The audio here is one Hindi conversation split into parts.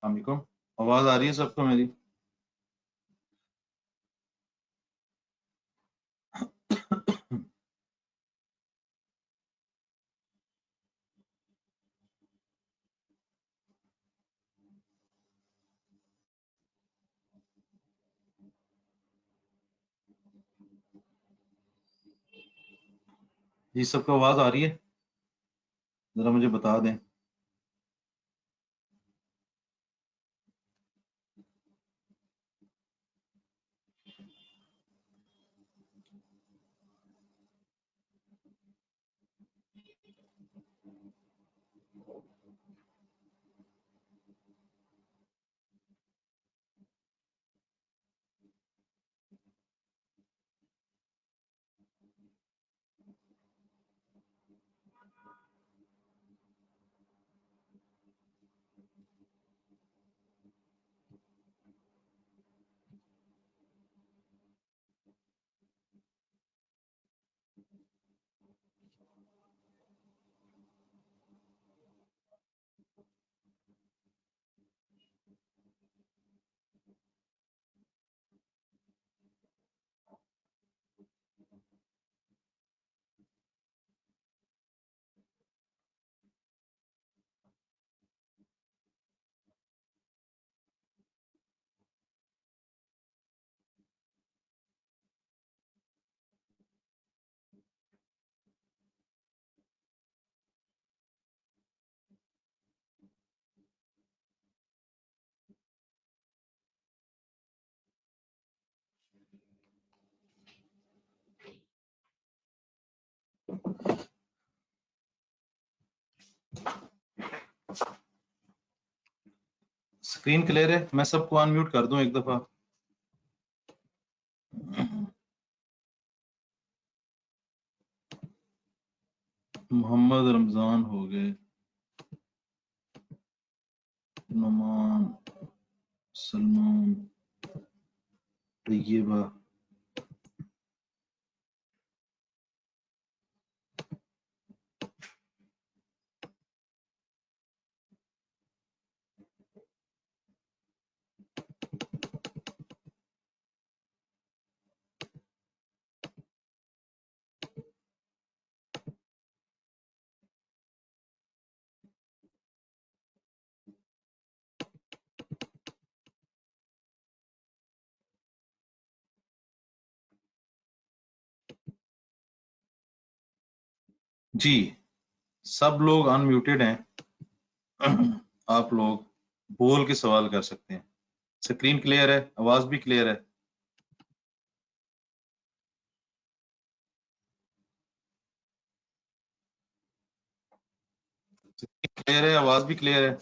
वालेकुम। आवाज आ रही है सबको मेरी? जी, सबको आवाज आ रही है? जरा मुझे बता दें। स्क्रीन क्लियर है? मैं सबको अनम्यूट कर दूं एक दफा। मोहम्मद रमजान हो गए, नमान, सलमान, तैयबा। जी, सब लोग अनम्यूटेड हैं। आप लोग बोल के सवाल कर सकते हैं। स्क्रीन क्लियर है? आवाज भी क्लियर है? क्लियर है, आवाज भी क्लियर है?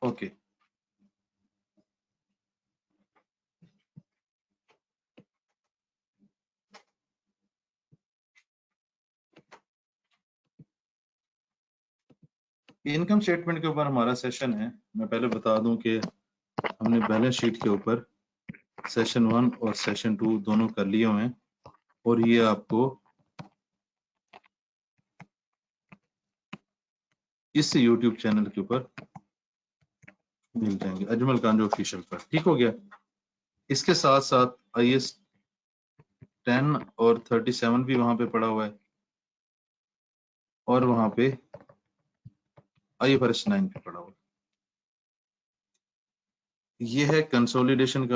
ओके। इनकम स्टेटमेंट के ऊपर हमारा सेशन है। मैं पहले बता दूं कि हमने बैलेंस शीट के ऊपर सेशन 1 और सेशन 2 दोनों कर लिए हुए हैं, और ये आपको इस YouTube चैनल के ऊपर मिल जाएंगे, अजमल कांजो ऑफिशियल पर। ठीक हो गया? इसके साथ साथ IAS 10 और 37 भी वहां पे पड़ा हुआ है, और वहां पे IFRS 9 भी पड़ा हुआ है। ये है कंसोलिडेशन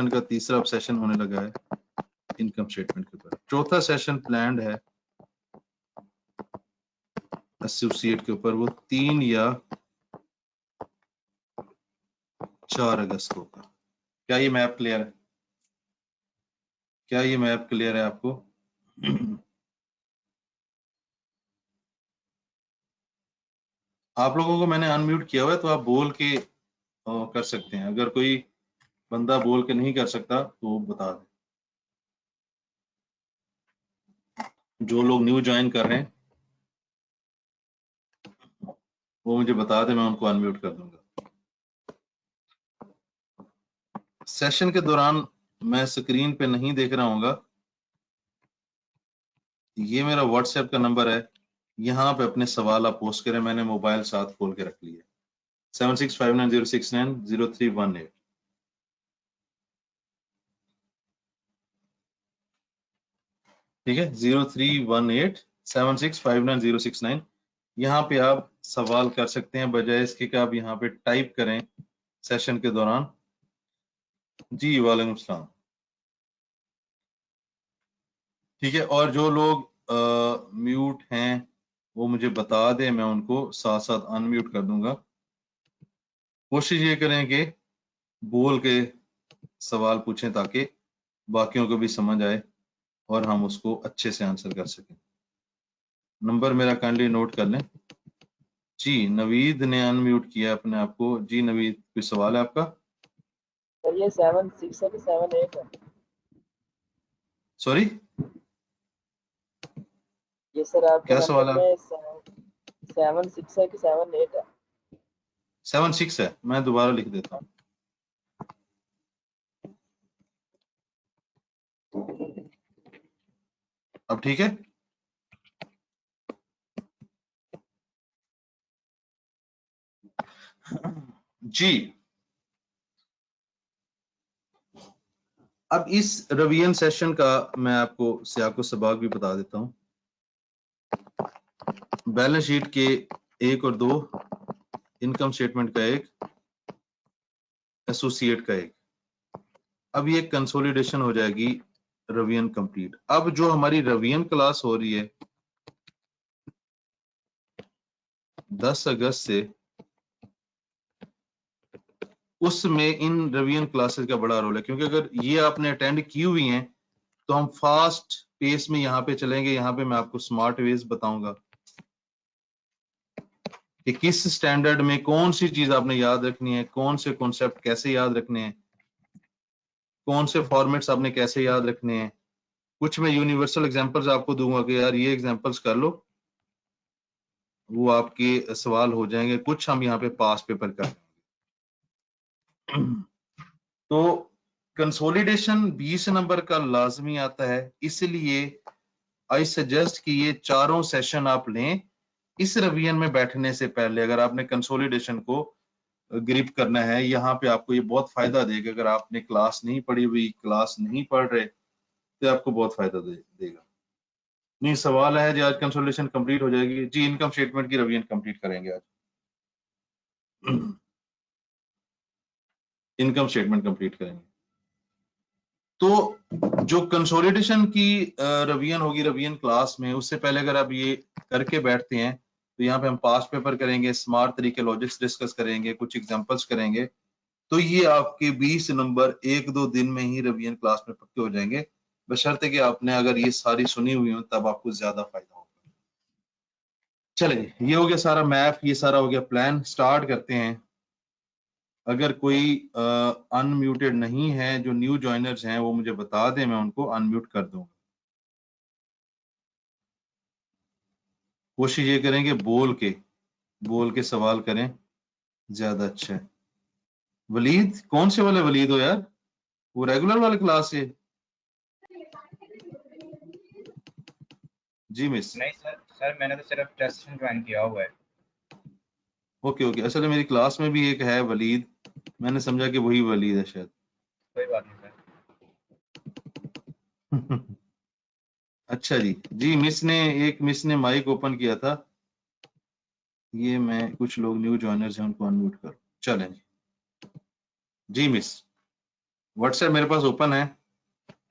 का तीसरा सेशन होने लगा है इनकम स्टेटमेंट के ऊपर। चौथा सेशन प्लान्ड है एसोसिएट के ऊपर, वो 3 या 4 अगस्त को होगा। क्या ये मैप क्लियर है? क्या ये मैप क्लियर है आपको? आप लोगों को मैंने अनम्यूट किया हुआ है, तो आप बोल के कर सकते हैं। अगर कोई बंदा बोल के नहीं कर सकता तो बता दें। जो लोग न्यू ज्वाइन कर रहे हैं वो मुझे बता दें, मैं उनको अनम्यूट कर दूंगा। सेशन के दौरान मैं स्क्रीन पे नहीं देख रहा हूँगा, ये मेरा व्हाट्सएप का नंबर है, यहाँ पे अपने सवाल आप पोस्ट करें। मैंने मोबाइल साथ खोल के रख लिया, 765906900318। ठीक है, 03187659069069। यहाँ पे आप सवाल कर सकते हैं, बजाय इसके कि आप यहाँ पे टाइप करें सेशन के दौरान। जी वालेकुम सलाम। ठीक है, और जो लोग म्यूट हैं वो मुझे बता दें, मैं उनको साथ साथ अनम्यूट कर दूंगा। कोशिश ये करें कि बोल के सवाल पूछें ताकि बाकियों को भी समझ आए और हम उसको अच्छे से आंसर कर सकें। नंबर मेरा काइंडली नोट कर लें। जी, नवीद ने अनम्यूट किया अपने आप को। जी नवीद, कोई सवाल है आपका? सर ये 7-6 है कि 7-8 है? सॉरी, ये सर आपके क्या सवाल नंबर है? में 7-6 है कि 7-8 है? 7-6 है। मैं दोबारा लिख देता हूँ। अब ठीक है? जी, अब इस रिवीजन सेशन का मैं आपको सियाको सबाक भी बता देता हूँ। बैलेंस शीट के 1 और 2, इनकम स्टेटमेंट का 1, एसोसिएट का 1। अब ये कंसोलिडेशन हो जाएगी रिवीजन कंप्लीट। अब जो हमारी रिवीजन क्लास हो रही है 10 अगस्त से, उसमें इन रिवीजन क्लासेस का बड़ा रोल है, क्योंकि अगर ये आपने अटेंड की हुई हैं तो हम फास्ट पेस में यहाँ पे चलेंगे। यहाँ पे मैं आपको स्मार्ट वेज बताऊंगा कि किस स्टैंडर्ड में कौन सी चीज आपने याद रखनी है, कौन से कॉन्सेप्ट कैसे याद रखने हैं, कौन से फॉर्मेट्स आपने कैसे याद रखने हैं। कुछ मैं यूनिवर्सल एग्जांपल्स आपको दूंगा कि यार ये एग्जांपल्स कर लो, वो आपके सवाल हो जाएंगे। कुछ हम यहाँ पे पास पेपर कर तो कंसोलिडेशन 20 नंबर का लाजमी आता है, इसलिए आई सजेस्ट कि ये चारों सेशन आप लें इस रिवीजन में बैठने से पहले। अगर आपने कंसोलिडेशन को ग्रिप करना है, यहाँ पे आपको ये बहुत फायदा देगा। अगर आपने क्लास नहीं पढ़ी हुई, क्लास नहीं पढ़ रहे, तो आपको बहुत फायदा देगा। नहीं, सवाल है जी आज कंसोलिडेशन कंप्लीट हो जाएगी? जी, इनकम स्टेटमेंट की रिवीजन कंप्लीट करेंगे आज। इनकम स्टेटमेंट कंप्लीट करेंगे। तो जो कंसोलिडेशन की रिवीजन होगी रिवीजन क्लास में, उससे पहले अगर आप ये करके बैठते हैं तो यहाँ पे हम पास्ट पेपर करेंगे, स्मार्ट तरीके लॉजिक्स डिस्कस करेंगे, कुछ एग्जांपल्स करेंगे, तो ये आपके 20 नंबर 1-2 दिन में ही रिवीजन क्लास में पक्के हो जाएंगे, बशर्ते कि आपने अगर ये सारी सुनी हुई हो, तब आपको ज्यादा फायदा होगा। चलिए, ये हो गया सारा मैप, ये सारा हो गया प्लान। स्टार्ट करते हैं। अगर कोई अनम्यूटेड नहीं है, जो न्यू ज्वाइनर्स हैं, वो मुझे बता दें, मैं उनको अनम्यूट कर दूंगा। कोशिश ये करेंगे बोल के सवाल करें, ज्यादा अच्छा है। वलीद, कौन से वाले वलीद हो यार? वो रेगुलर वाले क्लास से? जी मिस। नहीं सर मैंने तो सिर्फ टेस्ट ज्वाइन किया हुआ है। ओके ओके, असल में मेरी क्लास में भी एक है वलीद, मैंने समझा कि वही वलीद है शायद। कोई बात नहीं सर। अच्छा जी। जी मिस ने माइक ओपन किया था। ये मैं, कुछ लोग न्यू ज्वाइनर्स हैं, उनको अनम्यूट करो। चलें जी मिस, व्हाट्सएप मेरे पास ओपन है,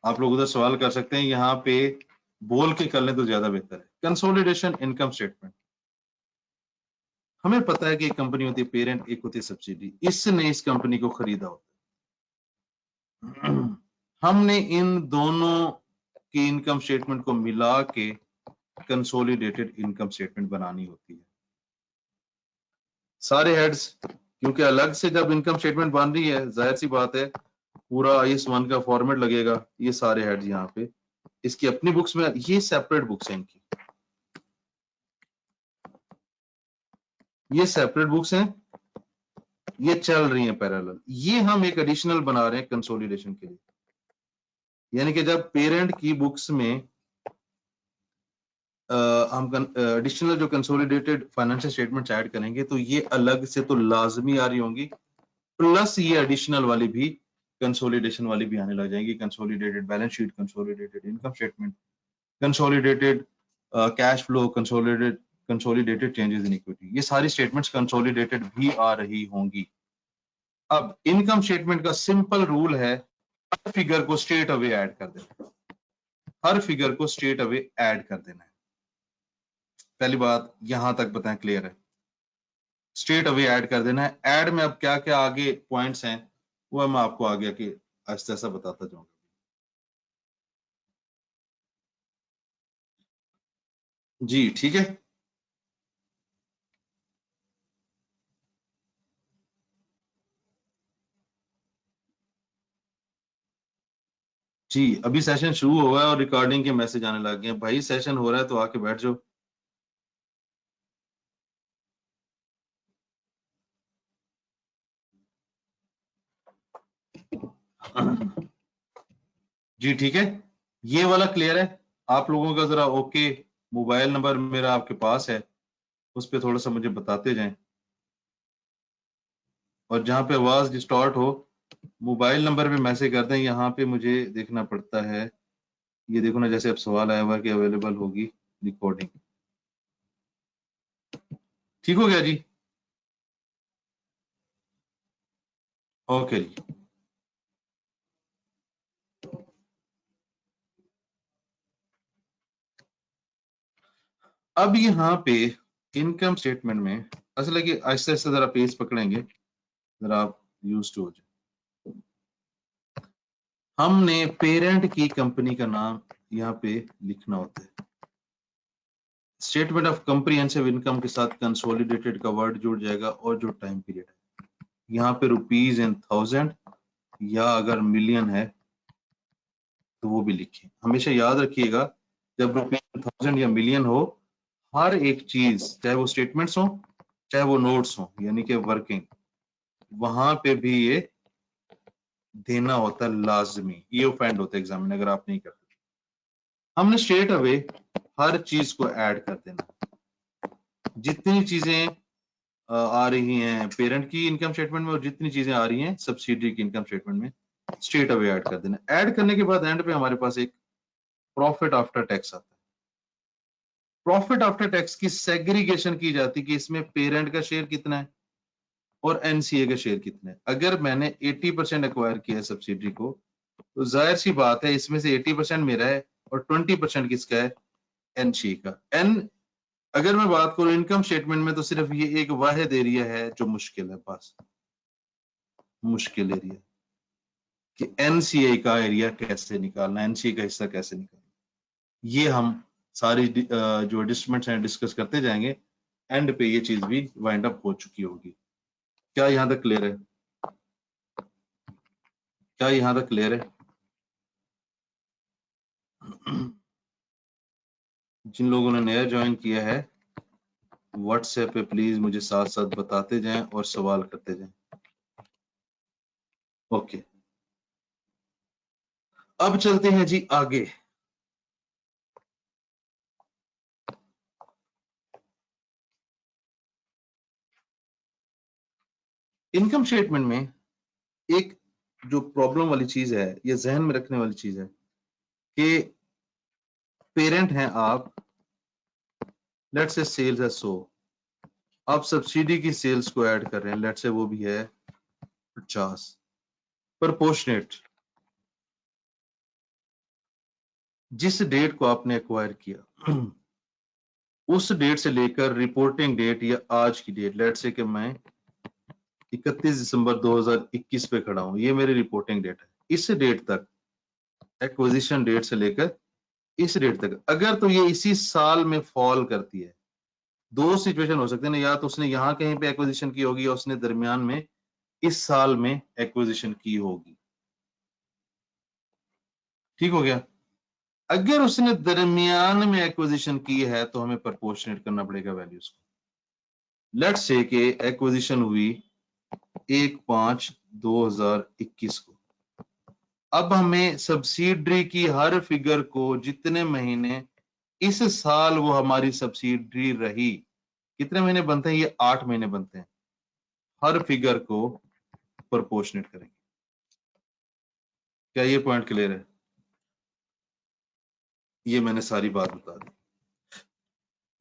आप लोग उधर सवाल कर सकते हैं। यहाँ पे बोल के कर लें तो ज्यादा बेहतर है। कंसोलिडेशन इनकम स्टेटमेंट, हमें पता है कि एक कंपनी होती है पेरेंट, एक होती है सब्सिडी। इसने इस कंपनी को खरीदा होता है। हमने इन दोनों की इनकम स्टेटमेंट को मिला के कंसोलिडेटेड इनकम स्टेटमेंट बनानी होती है। सारे हेड्स, क्योंकि अलग से जब इनकम स्टेटमेंट बन रही है, जाहिर सी बात है पूरा IS1 का फॉर्मेट लगेगा। ये सारे हेड्स यहाँ पे इसकी अपनी बुक्स में, ये सेपरेट बुक्स हैं इनकी, ये सेपरेट बुक्स हैं। ये चल रही है पैरेलल। ये हम एक एडिशनल बना रहे हैं कंसोलिडेशन के लिए, यानी कि जब पेरेंट की बुक्स में हम एडिशनल जो कंसोलिडेटेड फाइनेंशियल स्टेटमेंट्स ऐड करेंगे तो ये अलग से तो लाजमी आ रही होंगी, प्लस ये एडिशनल वाली भी कंसोलिडेशन वाली भी आने लग जाएंगी। Consolidated balance sheet, consolidated income statement, consolidated cash flow, consolidated changes in equity, ये सारी स्टेटमेंट्स कंसोलिडेटेड भी आ रही होंगी। अब इनकम स्टेटमेंट का सिंपल रूल है, हर फिगर को स्ट्रेट अवे ऐड कर देना, हर फिगर को स्ट्रेट अवे ऐड कर देना है। पहली बात यहां तक बताएं, क्लियर है? स्ट्रेट अवे ऐड कर देना है। ऐड में अब क्या क्या आगे पॉइंट्स हैं वो मैं आपको आगे आके आहिस्ता आहिस्ता बताता जाऊंगा। जी ठीक है। जी अभी सेशन शुरू हुआ है और रिकॉर्डिंग के मैसेज आने लग गए हैं। भाई सेशन हो रहा है तो आके बैठ जाओ। जी ठीक है, ये वाला क्लियर है आप लोगों का? जरा ओके, मोबाइल नंबर मेरा आपके पास है, उस पर थोड़ा सा मुझे बताते जाएं, और जहां पे आवाज डिस्टॉर्ट हो मोबाइल नंबर पे मैसेज कर दें। यहाँ पे मुझे देखना पड़ता है, ये देखो ना, जैसे अब सवाल आया हुआ कि अवेलेबल होगी रिकॉर्डिंग। ठीक हो गया जी? ओके जी। अब यहाँ पे इनकम स्टेटमेंट में असल है कि आहिस्ता आहिस्ता जरा पेस पकड़ेंगे, जरा आप यूज टू हो जाए। हमने पेरेंट की कंपनी का नाम यहाँ पे लिखना होता है। स्टेटमेंट ऑफ कंप्रिहेंसिव इनकम के साथ कंसोलिडेटेड का वर्ड जुड़ जाएगा और जो टाइम पीरियड है यहाँ पे रुपीज एंड थाउजेंड, या अगर मिलियन है तो वो भी लिखें। हमेशा याद रखिएगा जब रुपीज थाउजेंड या मिलियन हो, हर एक चीज चाहे वो स्टेटमेंट्स हो चाहे वो नोट्स हो यानी कि वर्किंग, वहां पे भी ये देना होता है लाजमी। ये ऑफेंड होता है एग्जाम में अगर आप नहीं करते। हमने स्ट्रेट अवे हर चीज को ऐड कर देना, जितनी चीजें आ रही हैं पेरेंट की इनकम स्टेटमेंट में और जितनी चीजें आ रही हैं सब्सिडियरी की इनकम स्टेटमेंट में, स्ट्रेट अवे ऐड कर देना। ऐड करने के बाद एंड पे हमारे पास एक प्रॉफिट आफ्टर टैक्स आता है। प्रॉफिट आफ्टर टैक्स की सेग्रीगेशन की जाती है कि इसमें पेरेंट का शेयर कितना है और एनसीए का शेयर कितना है। अगर मैंने 80% एक्वायर किया है सब्सिडरी को, तो जाहिर सी बात है इसमें से 80% मेरा है और 20% किसका है? एनसीए का। एन अगर मैं बात करूं इनकम स्टेटमेंट में तो सिर्फ ये एक वाहिद एरिया है जो मुश्किल है, बस मुश्किल एरिया कि एनसीए का एरिया कैसे निकालना, एनसीए का हिस्सा कैसे निकालना। ये हम सारी जो एडजस्टमेंट्स हैं डिस्कस करते जाएंगे, एंड पे ये चीज भी वाइंड अप हो चुकी होगी। क्या यहां तक क्लियर है? क्या यहां तक क्लियर है? जिन लोगों ने नया ज्वाइन किया है व्हाट्सएप पे प्लीज मुझे साथ साथ बताते जाएं और सवाल करते जाएं। ओके, अब चलते हैं जी आगे। इनकम स्टेटमेंट में एक जो प्रॉब्लम वाली चीज है, ये जहन में रखने वाली चीज है कि पेरेंट हैं आप, लेट्स से सेल्स है 100, आप सब्सिडी की सेल्स को ऐड कर रहे हैं, लेट्स से वो भी है 50, प्रोपोर्शनेट। जिस डेट को आपने एक्वायर किया उस डेट से लेकर रिपोर्टिंग डेट या आज की डेट, लेट्स से कि मैं 31 दिसंबर 2021 पे खड़ा हूं, ये मेरी रिपोर्टिंग डेट है। इस डेट तक, एक्विजिशन डेट से लेकर इस डेट तक, अगर तो ये इसी साल में फॉल करती है, दो सिचुएशन हो सकते हैं ना, या तो उसने यहां कहीं पे एक्विजिशन की होगी या उसने दरमियान में इस साल में एक्विजिशन की होगी। ठीक हो गया? अगर उसने दरमियान में एक्विजिशन की है तो हमें प्रोपोर्शनेट करना पड़ेगा वैल्यूज को। लेट्स से कि एक्विजिशन हुई 1/5/2021 को। अब हमें सब्सिडरी की हर फिगर को जितने महीने इस साल वो हमारी सब्सिडरी रही, कितने महीने बनते हैं? ये 8 महीने बनते हैं। हर फिगर को प्रोपोर्शनेट करेंगे। क्या ये पॉइंट क्लियर है? ये मैंने सारी बात बता दी।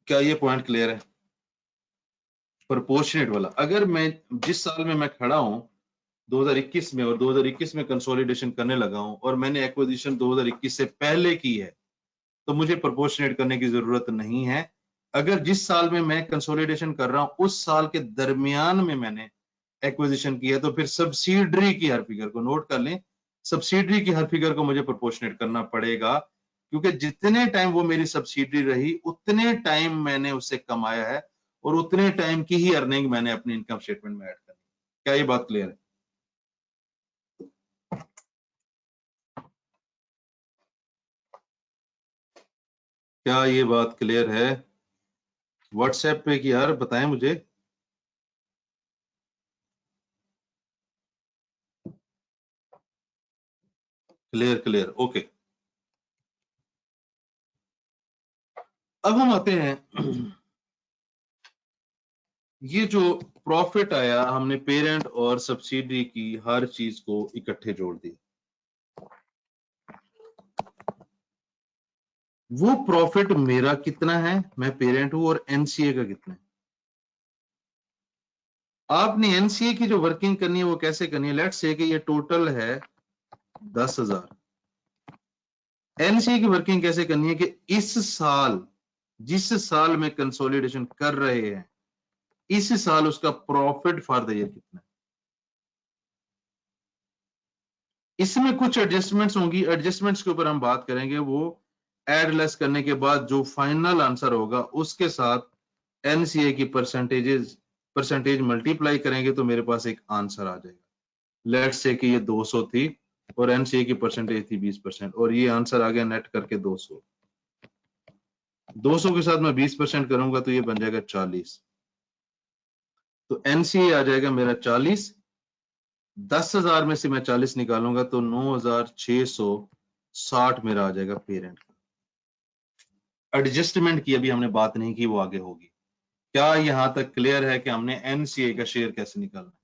क्या ये पॉइंट क्लियर है? प्रोपोर्शनेट वाला, अगर मैं जिस साल में मैं खड़ा हूं 2021 में, और 2021 में कंसोलिडेशन करने लगा हूं, और मैंने एक्विजिशन 2021 से पहले की है, तो मुझे प्रोपोर्शनेट करने की जरूरत नहीं है। अगर जिस साल में मैं कंसोलिडेशन कर रहा हूं उस साल के दरमियान में मैंने एक्विजिशन किया है, तो फिर सब्सिडरी की हर फिगर को नोट कर लें, सब्सिडरी की हर फिगर को मुझे प्रोपोर्शनेट करना पड़ेगा, क्योंकि जितने टाइम वो मेरी सब्सिडरी रही उतने टाइम मैंने उससे कमाया है, और उतने टाइम की ही अर्निंग मैंने अपनी इनकम स्टेटमेंट में ऐड करनी। क्या ये बात क्लियर है? क्या ये बात क्लियर है? व्हाट्सएप पे कि यार बताएं मुझे। Clear clear, okay. अब हम आते हैं, ये जो प्रॉफिट आया, हमने पेरेंट और सब्सिडी की हर चीज को इकट्ठे जोड़ दिया। वो प्रॉफिट मेरा कितना है, मैं पेरेंट हूं, और एनसीए का कितना है। आपने एनसीए की जो वर्किंग करनी है वो कैसे करनी है? लेट्स से कि ये टोटल है 10,000। एनसीए की वर्किंग कैसे करनी है कि इस साल, जिस साल में कंसोलिडेशन कर रहे हैं, इस साल उसका प्रॉफिट फॉर द ईयर कितना है। इसमें कुछ एडजस्टमेंट्स होंगी, एडजस्टमेंट्स के ऊपर हम बात करेंगे। वो एड लेस करने के बाद जो फाइनल आंसर होगा उसके साथ एनसीए की परसेंटेज मल्टीप्लाई करेंगे तो मेरे पास एक आंसर आ जाएगा। लेट्स से कि ये 200 थी और एनसीए की परसेंटेज थी 20%, और ये आंसर आ गया नेट करके 200। 200 के साथ मैं 20% करूंगा तो ये बन जाएगा 40। तो एनसीए आ जाएगा मेरा 40। 10,000 में से मैं 40 निकालूंगा तो 9,660 मेरा आ जाएगा पेरेंट का। एडजस्टमेंट की अभी हमने बात नहीं की, वो आगे होगी। क्या यहां तक क्लियर है कि हमने एनसीए का शेयर कैसे निकालना है?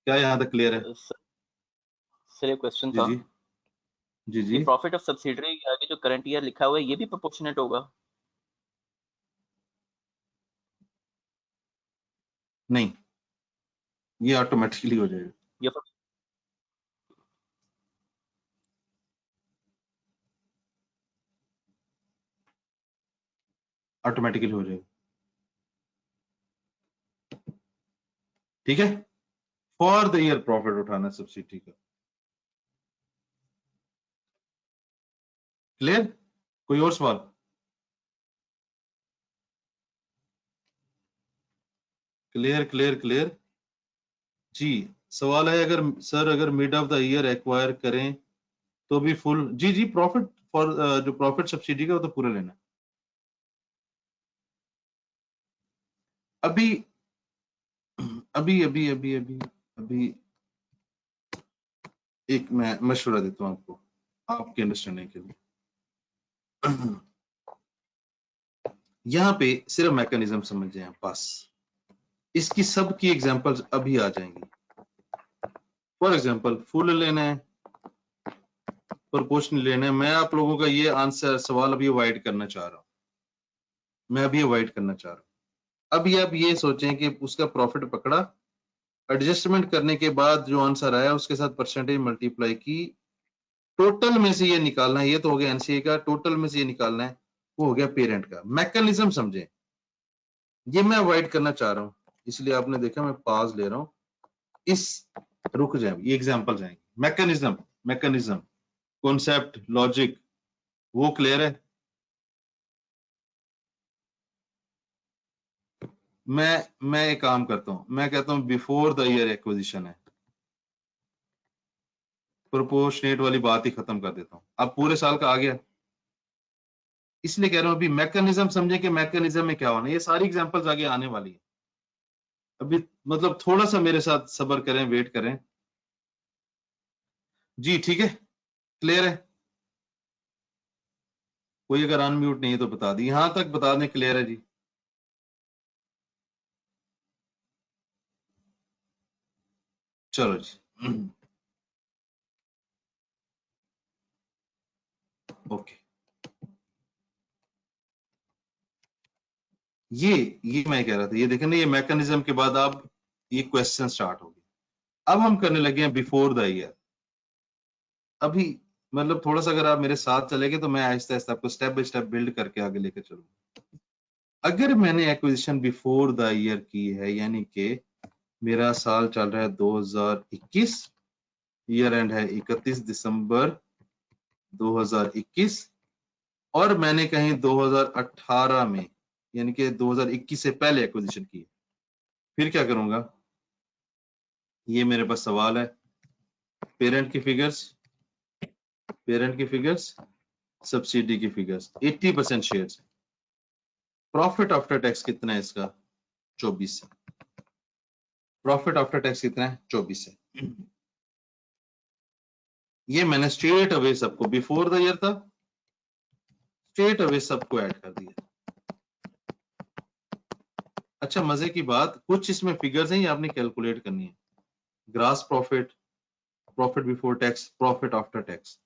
क्या यहां तक क्लियर है? सर एक क्वेश्चन जी था जी जी जी। कि प्रॉफिट ऑफ सब्सिडरी के आगे जो करंट ईयर लिखा हुआ है ये भी प्रोपोर्शनेट होगा? नहीं, ये ऑटोमेटिकली हो जाएगा। ये ऑटोमेटिकली हो जाएगा, ठीक है। फॉर द ईयर प्रॉफिट उठाना सब्सिडी का। क्लियर? कोई और सवाल? क्लियर क्लियर क्लियर जी। सवाल है, अगर सर अगर mid of the year acquire करें तो भी फुल, जी जी, प्रॉफिट फॉर जो प्रॉफिट सब्सिडी का वो तो पूरा लेना है। अभी अभी अभी अभी अभी अभी एक मैं मशवरा देता हूं आपको, आपके अंडरस्टैंडिंग के लिए। यहां पे सिर्फ मैकेनिज्म समझ जाए बस, इसकी सबकी एग्जांपल्स अभी आ जाएंगी। फॉर एग्जांपल फुल लेना है, प्रोपोर्शनल लेना है। मैं आप लोगों का ये आंसर सवाल अभी अवॉइड करना चाह रहा हूं, मैं अभी अवॉइड करना चाह रहा हूं। अभी आप ये सोचें कि उसका प्रॉफिट पकड़ा, एडजस्टमेंट करने के बाद जो आंसर आया उसके साथ परसेंटेज मल्टीप्लाई की, टोटल में से ये निकालना है। ये तो हो गया एनसीए का, टोटल में से ये निकालना है, वो हो गया पेरेंट का। मैकेनिज्म समझे, ये मैं अवॉइड करना चाह रहा हूं, इसलिए आपने देखा मैं पाज ले रहा हूं। इस रुक जाए, ये एग्जांपल्स आएंगे। मैकेनिज्म, मैकेनिज्म, कॉन्सेप्ट, लॉजिक, वो क्लियर है? मैं एक काम करता हूं, मैं कहता हूं बिफोर द ईयर एक्विजिशन है, प्रोपोर्शनेट वाली बात ही खत्म कर देता हूं। अब पूरे साल का आ गया, इसलिए कह रहा हूं अभी मैकेनिज्म समझे कि मैकेनिज्म में क्या होना है। ये सारी एग्जांपल्स आगे आने वाली है। अभी मतलब थोड़ा सा मेरे साथ सब्र करें, वेट करें जी। ठीक है, क्लियर है? कोई अगर अनम्यूट नहीं है तो बता दी, यहां तक बता दें क्लियर है जी। चलो जी ओके। ये मैं कह रहा था, ये देखें ना, ये मैकेनिज्म के बाद अब ये क्वेश्चन स्टार्ट हो गए। अब हम करने लगे हैं बिफोर द ईयर। अभी मतलब थोड़ा सा अगर आप मेरे साथ चलेंगे तो मैं आहिस्ता आहिस्ता आपको स्टेप बाय स्टेप बिल्ड करके आगे लेकर चलूंगा। अगर मैंने एक्विजिशन बिफोर द ईयर की है, यानी कि मेरा साल चल रहा है 2021, ईयर एंड है 31 दिसंबर 2021, और मैंने कहीं 2018 में यानी कि 2021 से पहले एक्विजिशन की है, फिर क्या करूंगा? ये मेरे पास सवाल है, पेरेंट की फिगर्स, सब्सिडी की figures, 80% shares. Profit after tax कितना है इसका? 24 है। प्रॉफिट आफ्टर टैक्स कितना है? 24 है। ये मैंने स्ट्रेट अवे सबको, बिफोर द ईयर था, स्ट्रेट अवे सबको ऐड कर दिया। अच्छा, मजे की बात, कुछ इसमें फिगर्स हैं, ये आपने कैलकुलेट करनी है। Grass profit, profit before tax, profit after tax,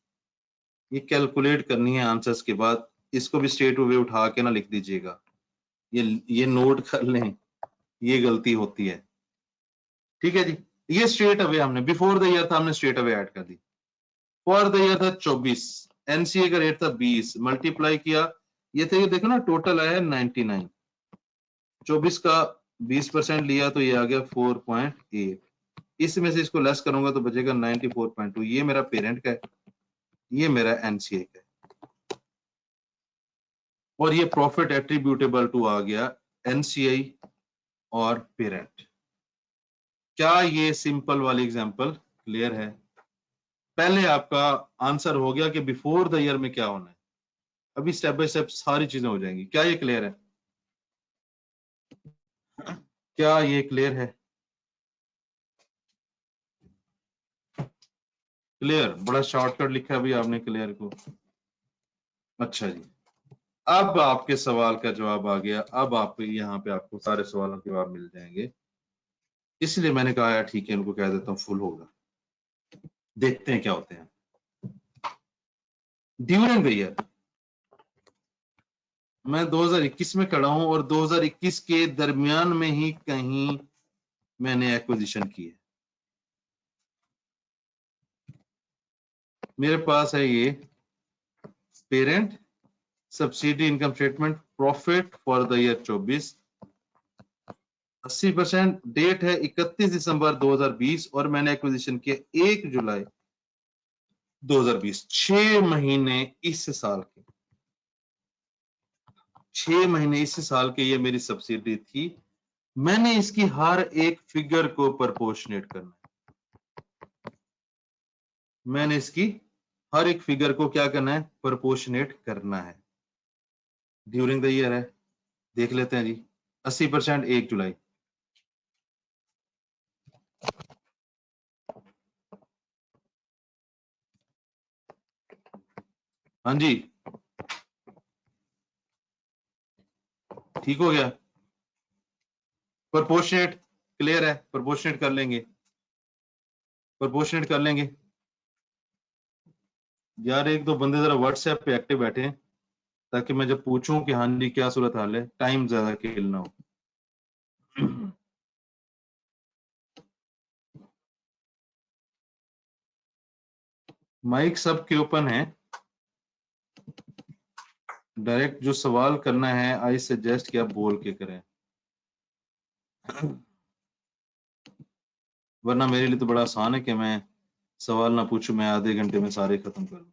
ये कैलकुलेट करनी है आंसर्स के बाद। इसको भी स्ट्रेट अवे उठा के ना लिख दीजिएगा, ये नोट कर लें, ये गलती होती है। ठीक है जी, ये स्ट्रेट अवे हमने बिफोर द ईयर था, हमने स्ट्रेट अवे ऐड कर दी। फॉर द ईयर था 24, एनसीए का रेट था 20, मल्टीप्लाई किया, ये थे, ये देखो ना, टोटल आया है 99। 24 का 20% लिया तो ये आ गया 4.8, इसमें से इसको लेस करूंगा तो बचेगा 94.2। ये मेरा पेरेंट का है, ये मेरा एनसीए का है, और ये प्रॉफिट एट्रीब्यूटेबल टू आ गया एनसीआई और पेरेंट। क्या ये सिंपल वाली एग्जांपल क्लियर है? पहले आपका आंसर हो गया कि बिफोर द ईयर में क्या होना है, अभी स्टेप बाय स्टेप सारी चीजें हो जाएंगी। क्या ये क्लियर है? क्या ये क्लियर है? क्लियर, बड़ा शॉर्टकट लिखा है अभी आपने क्लियर को। अच्छा जी, अब आपके सवाल का जवाब आ गया। अब आप यहाँ पे आपको सारे सवालों के जवाब मिल जाएंगे, इसलिए मैंने कहा यार ठीक है, इनको कह देता हूँ फुल होगा, देखते हैं क्या होते हैं। ड्यूरिंग द ईयर, मैं 2021 में खड़ा हूं और 2021 के दरमियान में ही कहीं मैंने एक्विजिशन की है। मेरे पास है ये parent, subsidy income statement, profit for the year 24, 80%, date है 31 दिसंबर 2020, और मैंने एक्विजिशन किया 1 जुलाई 2020। 6 महीने इस साल के, 6 महीने इस साल के ये मेरी सब्सिडी थी। मैंने इसकी हर एक फिगर को प्रोपोर्शनेट करना है, मैंने इसकी हर एक फिगर को क्या करना है? प्रोपोर्शनेट करना है। ड्यूरिंग द ईयर है, देख लेते हैं जी। 80% 1 जुलाई, हाँ जी, ठीक हो गया। प्रोपोर्शनेट क्लियर है, प्रोपोर्शनेट कर लेंगे, प्रोपोर्शनेट कर लेंगे। यार एक दो बंदे जरा व्हाट्सएप पे एक्टिव बैठे हैं, ताकि मैं जब पूछूं कि हाँ जी क्या सूरत हाल है, टाइम ज्यादा किल ना हो। माइक सबके ओपन है, डायरेक्ट जो सवाल करना है आई सजेस्ट कि आप बोल के करें, वरना मेरे लिए तो बड़ा आसान है कि मैं सवाल ना पूछूं, मैं आधे घंटे में सारे खत्म कर लूं।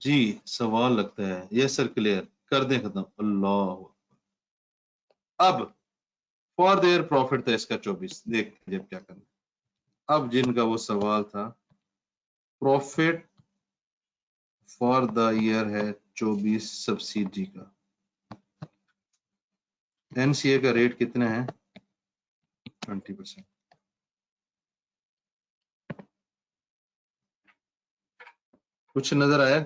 जी सवाल लगता है, यस सर क्लियर, कर दें खत्म। अल्लाह, अब फॉर देयर प्रॉफिट था इसका 24, देखते हैं जब क्या करना। अब जिनका वो सवाल था प्रॉफिट फॉर द ईयर है 24 सब्सिडी का। एनसीए का रेट कितना है? 20%। कुछ नजर आया?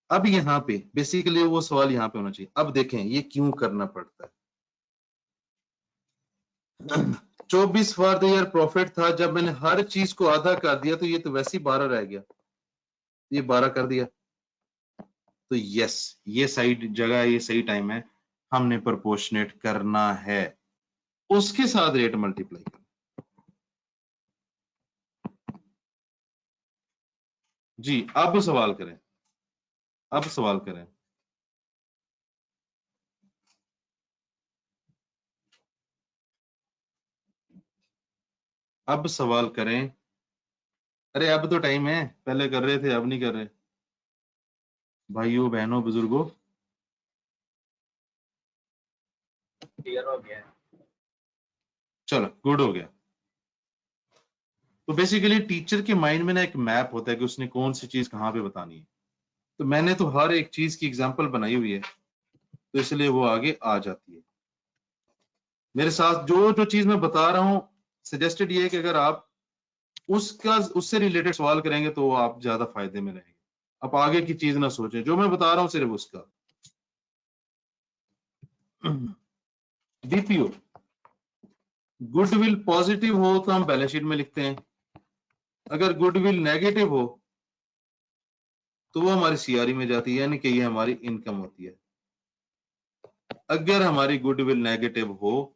अब यहाँ पे बेसिकली वो सवाल यहाँ पे होना चाहिए। अब देखें ये क्यों करना पड़ता है। 24 फॉर द ईयर प्रॉफिट था, जब मैंने हर चीज को आधा कर दिया तो ये तो वैसे ही 12 रह गया, ये 12 कर दिया। तो यस, ये सही जगह, ये सही टाइम है, हमने प्रोपोर्शनेट करना है, उसके साथ रेट मल्टीप्लाई करना। जी अब सवाल करें, अब सवाल करें। अब सवाल करें। अरे अब तो टाइम है, पहले कर रहे थे अब नहीं कर रहे। भाइयों बहनों बुजुर्गों, क्लियर हो गया है। चलो गुड हो गया। तो बेसिकली टीचर के माइंड में ना एक मैप होता है कि उसने कौन सी चीज कहाँ पे बतानी है। तो मैंने तो हर एक चीज की एग्जांपल बनाई हुई है, तो इसलिए वो आगे आ जाती है। मेरे साथ जो जो चीज मैं बता रहा हूं, सजेस्टेड ये है कि अगर आप उससे रिलेटेड सवाल करेंगे तो आप ज्यादा फायदे में रहेंगे। आप आगे की चीज ना सोचें, जो मैं बता रहा हूं सिर्फ उसका। डीपीओ गुडविल पॉजिटिव हो तो हम बैलेंस शीट में लिखते हैं, अगर गुडविल नेगेटिव हो तो वो हमारी सीआरई में जाती है, यानी कि ये हमारी इनकम होती है। अगर हमारी गुडविल नेगेटिव हो,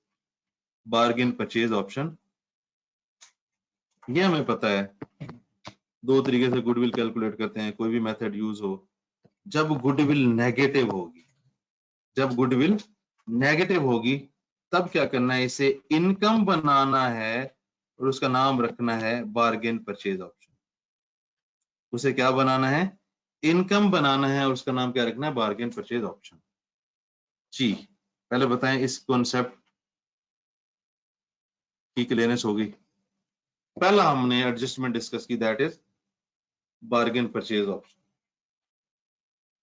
बार्गेन परचेज ऑप्शन, ये हमें पता है दो तरीके से गुडविल कैलकुलेट करते हैं, कोई भी मेथड यूज हो। जब गुडविल नेगेटिव होगी, जब गुडविल नेगेटिव होगी तब क्या करना है, इसे इनकम बनाना है और उसका नाम रखना है बार्गेन परचेज ऑप्शन। उसे क्या बनाना है? इनकम बनाना है और उसका नाम क्या रखना है? Bargain purchase option. जी पहले बताएं इस कॉन्सेप्ट की क्लियरेंस होगी। पहला हमने एडजस्टमेंट डिस्कस की, that is bargain purchase option.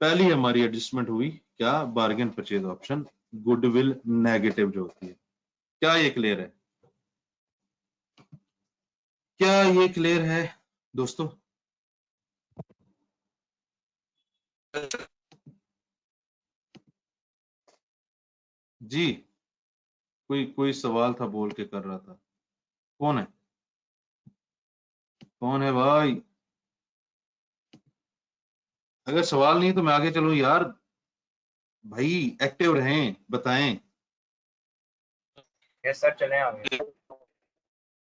पहली हमारी एडजस्टमेंट हुई क्या? Bargain purchase option, goodwill negative जो होती है। क्या ये क्लियर है? क्या ये क्लियर है दोस्तों? जी कोई सवाल था बोल के कर रहा था, कौन है? कौन है भाई? अगर सवाल नहीं तो मैं आगे चलूं यार, भाई एक्टिव रहें, बताएं। यस सर, चलें आगे।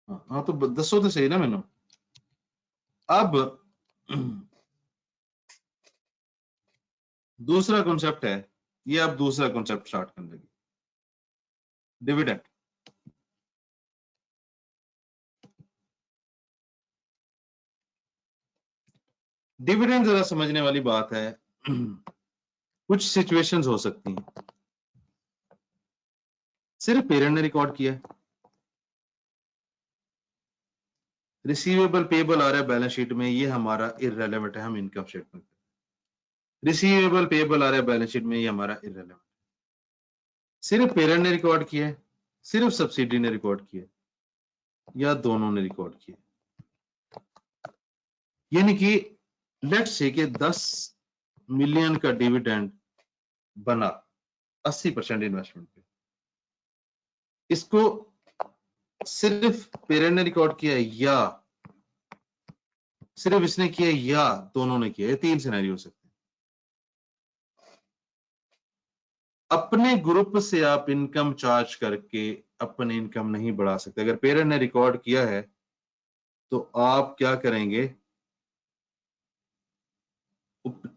हाँ तो दसो तो सही ना मैंने। अब दूसरा कॉन्सेप्ट है, ये अब दूसरा कॉन्सेप्ट स्टार्ट करने लगी, डिविडेंड। डिविडेंड जरा समझने वाली बात है। कुछ सिचुएशंस हो सकती हैं, सिर्फ पेरेंट ने रिकॉर्ड किया है, रिसीवेबल पेबल आ रहा है बैलेंस शीट में, ये हमारा इररेलेवेंट है, हम इनकम स्टेटमेंट। रिसीवेबल पेबल आ रहा है बैलेंस शीट में, ये हमारा इररेलेवेंट। सिर्फ पेरेंट ने रिकॉर्ड किया है, सिर्फ सब्सिडी ने रिकॉर्ड किया, या दोनों ने रिकॉर्ड किया। यानी कि लेट्स से कि 10 मिलियन का डिविडेंड बना 80% इन्वेस्टमेंट पे, इसको सिर्फ पेरेंट ने रिकॉर्ड किया या सिर्फ इसने किया या दोनों ने किया? ये तीन सिनेरियो हो सकते हैं। अपने ग्रुप से आप इनकम चार्ज करके अपनी इनकम नहीं बढ़ा सकते। अगर पेरेंट ने रिकॉर्ड किया है तो आप क्या करेंगे?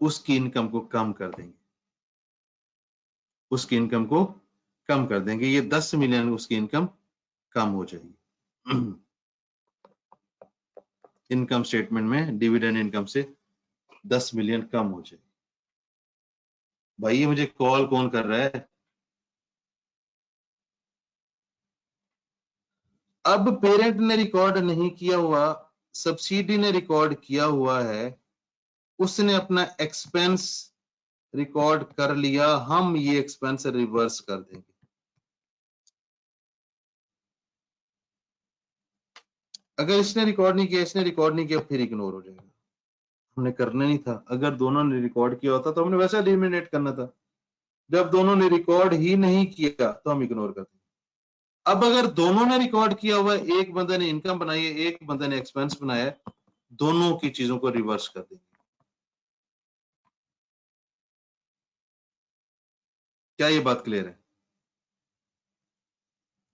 उसकी इनकम को कम कर देंगे, उसकी इनकम को कम कर देंगे, ये 10 मिलियन उसकी इनकम कम हो जाएगी। इनकम स्टेटमेंट में डिविडेंड इनकम से 10 मिलियन कम हो जाएगी। भाई ये मुझे कॉल कौन कर रहा है? अब पेरेंट ने रिकॉर्ड नहीं किया हुआ सब्सिडी ने रिकॉर्ड किया हुआ है उसने अपना एक्सपेंस रिकॉर्ड कर लिया, हम ये एक्सपेंस रिवर्स कर देंगे। अगर इसने रिकॉर्ड नहीं किया, इसने रिकॉर्ड नहीं किया, फिर इग्नोर हो जाएगा। हमने करना नहीं था। अगर दोनों ने रिकॉर्ड किया होता तो हमने वैसा एलिमिनेट करना था। जब दोनों ने रिकॉर्ड ही नहीं किया तो हम इग्नोर करते हैं। अब अगर दोनों ने रिकॉर्ड किया हुआ है, एक बंदे ने इनकम बनाई है, एक बंदे ने एक्सपेंस बनाया है, दोनों की चीजों को रिवर्स कर देंगे। क्या ये बात क्लियर है?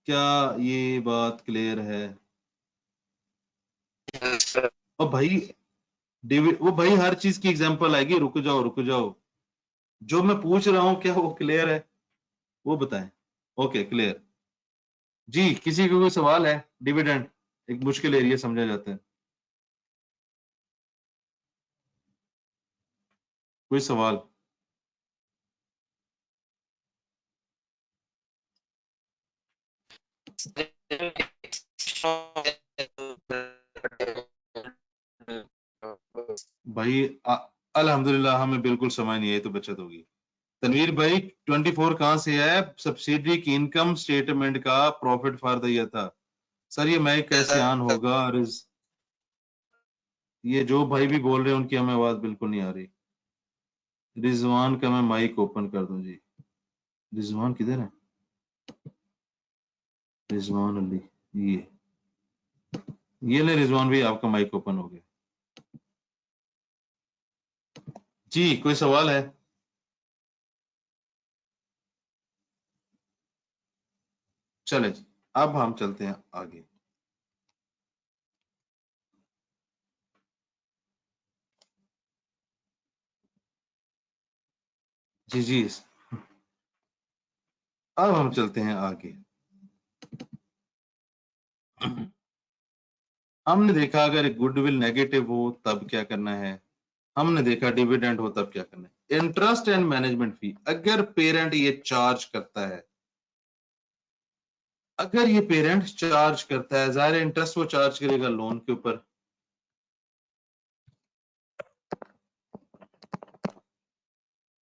क्या ये बात क्लियर है? और भाई वो भाई हर चीज की एग्जांपल आएगी। रुक जाओ रुक जाओ, जो मैं पूछ रहा हूं क्या वो क्लियर है? वो बताएं। ओके क्लियर जी। किसी को कोई सवाल है? डिविडेंड एक मुश्किल एरिया समझा जाता है। कोई सवाल? भाई अल्हम्दुलिल्लाह हमें बिल्कुल समझ नहीं आई तो बचत होगी। तनवीर भाई 24 कहां से है? सब्सिडी की इनकम स्टेटमेंट का प्रॉफिट फॉर द ईयर था। सर ये मैं कैसे ऑन होगा? और ये जो भाई भी बोल रहे हैं उनकी हमें आवाज बिल्कुल नहीं आ रही। रिजवान का मैं माइक ओपन कर दूं जी। रिजवान किधर है? रिजवान अली, ये ले रिजवान भाई आपका माइक ओपन हो गया जी। कोई सवाल है? चले जी, अब हम चलते हैं आगे। जी जी, अब हम चलते हैं आगे। हमने देखा अगर गुडविल नेगेटिव हो तब क्या करना है। हमने देखा डिविडेंड हो तब क्या करना है। इंटरेस्ट एंड मैनेजमेंट फी, अगर पेरेंट ये चार्ज करता है, अगर ये पेरेंट चार्ज करता है, जाहिर इंटरेस्ट वो चार्ज करेगा लोन के ऊपर,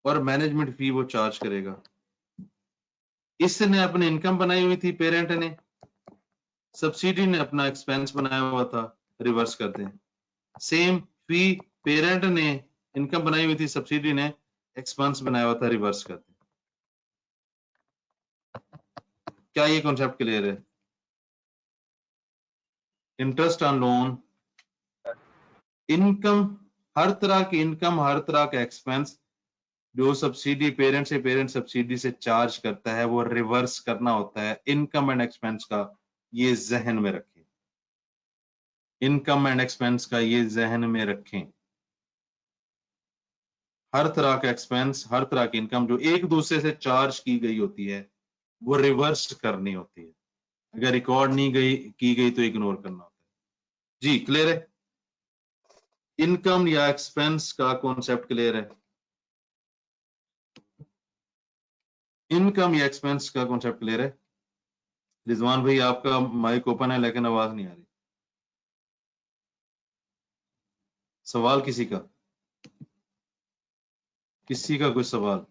और मैनेजमेंट फी वो चार्ज करेगा। इसने अपनी इनकम बनाई हुई थी, पेरेंट ने, सब्सिडी ने अपना एक्सपेंस बनाया हुआ था, रिवर्स करते हैं। सेम फी, पेरेंट ने इनकम बनाई हुई थी, सब्सिडी ने एक्सपेंस बनाया हुआ था, रिवर्स करते हैं। क्या ये कॉन्सेप्ट क्लियर है? इंटरेस्ट ऑन लोन, इनकम, हर तरह की इनकम, हर तरह का एक्सपेंस जो सब्सिडी पेरेंट से, पेरेंट सब्सिडी से चार्ज करता है, वो रिवर्स करना होता है। इनकम एंड एक्सपेंस का ये जहन में रखें। इनकम एंड एक्सपेंस का ये जहन में रखें। हर तरह का एक्सपेंस, हर तरह की इनकम जो एक दूसरे से चार्ज की गई होती है, वो रिवर्स करनी होती है। अगर रिकॉर्ड नहीं की गई तो इग्नोर करना होता है। जी क्लियर है? इनकम या एक्सपेंस का कॉन्सेप्ट क्लियर है? इनकम या एक्सपेंस का कॉन्सेप्ट क्लियर है? रिजवान भाई आपका माइक ओपन है लेकिन आवाज नहीं आ रही। सवाल किसी का? किसी का कोई सवाल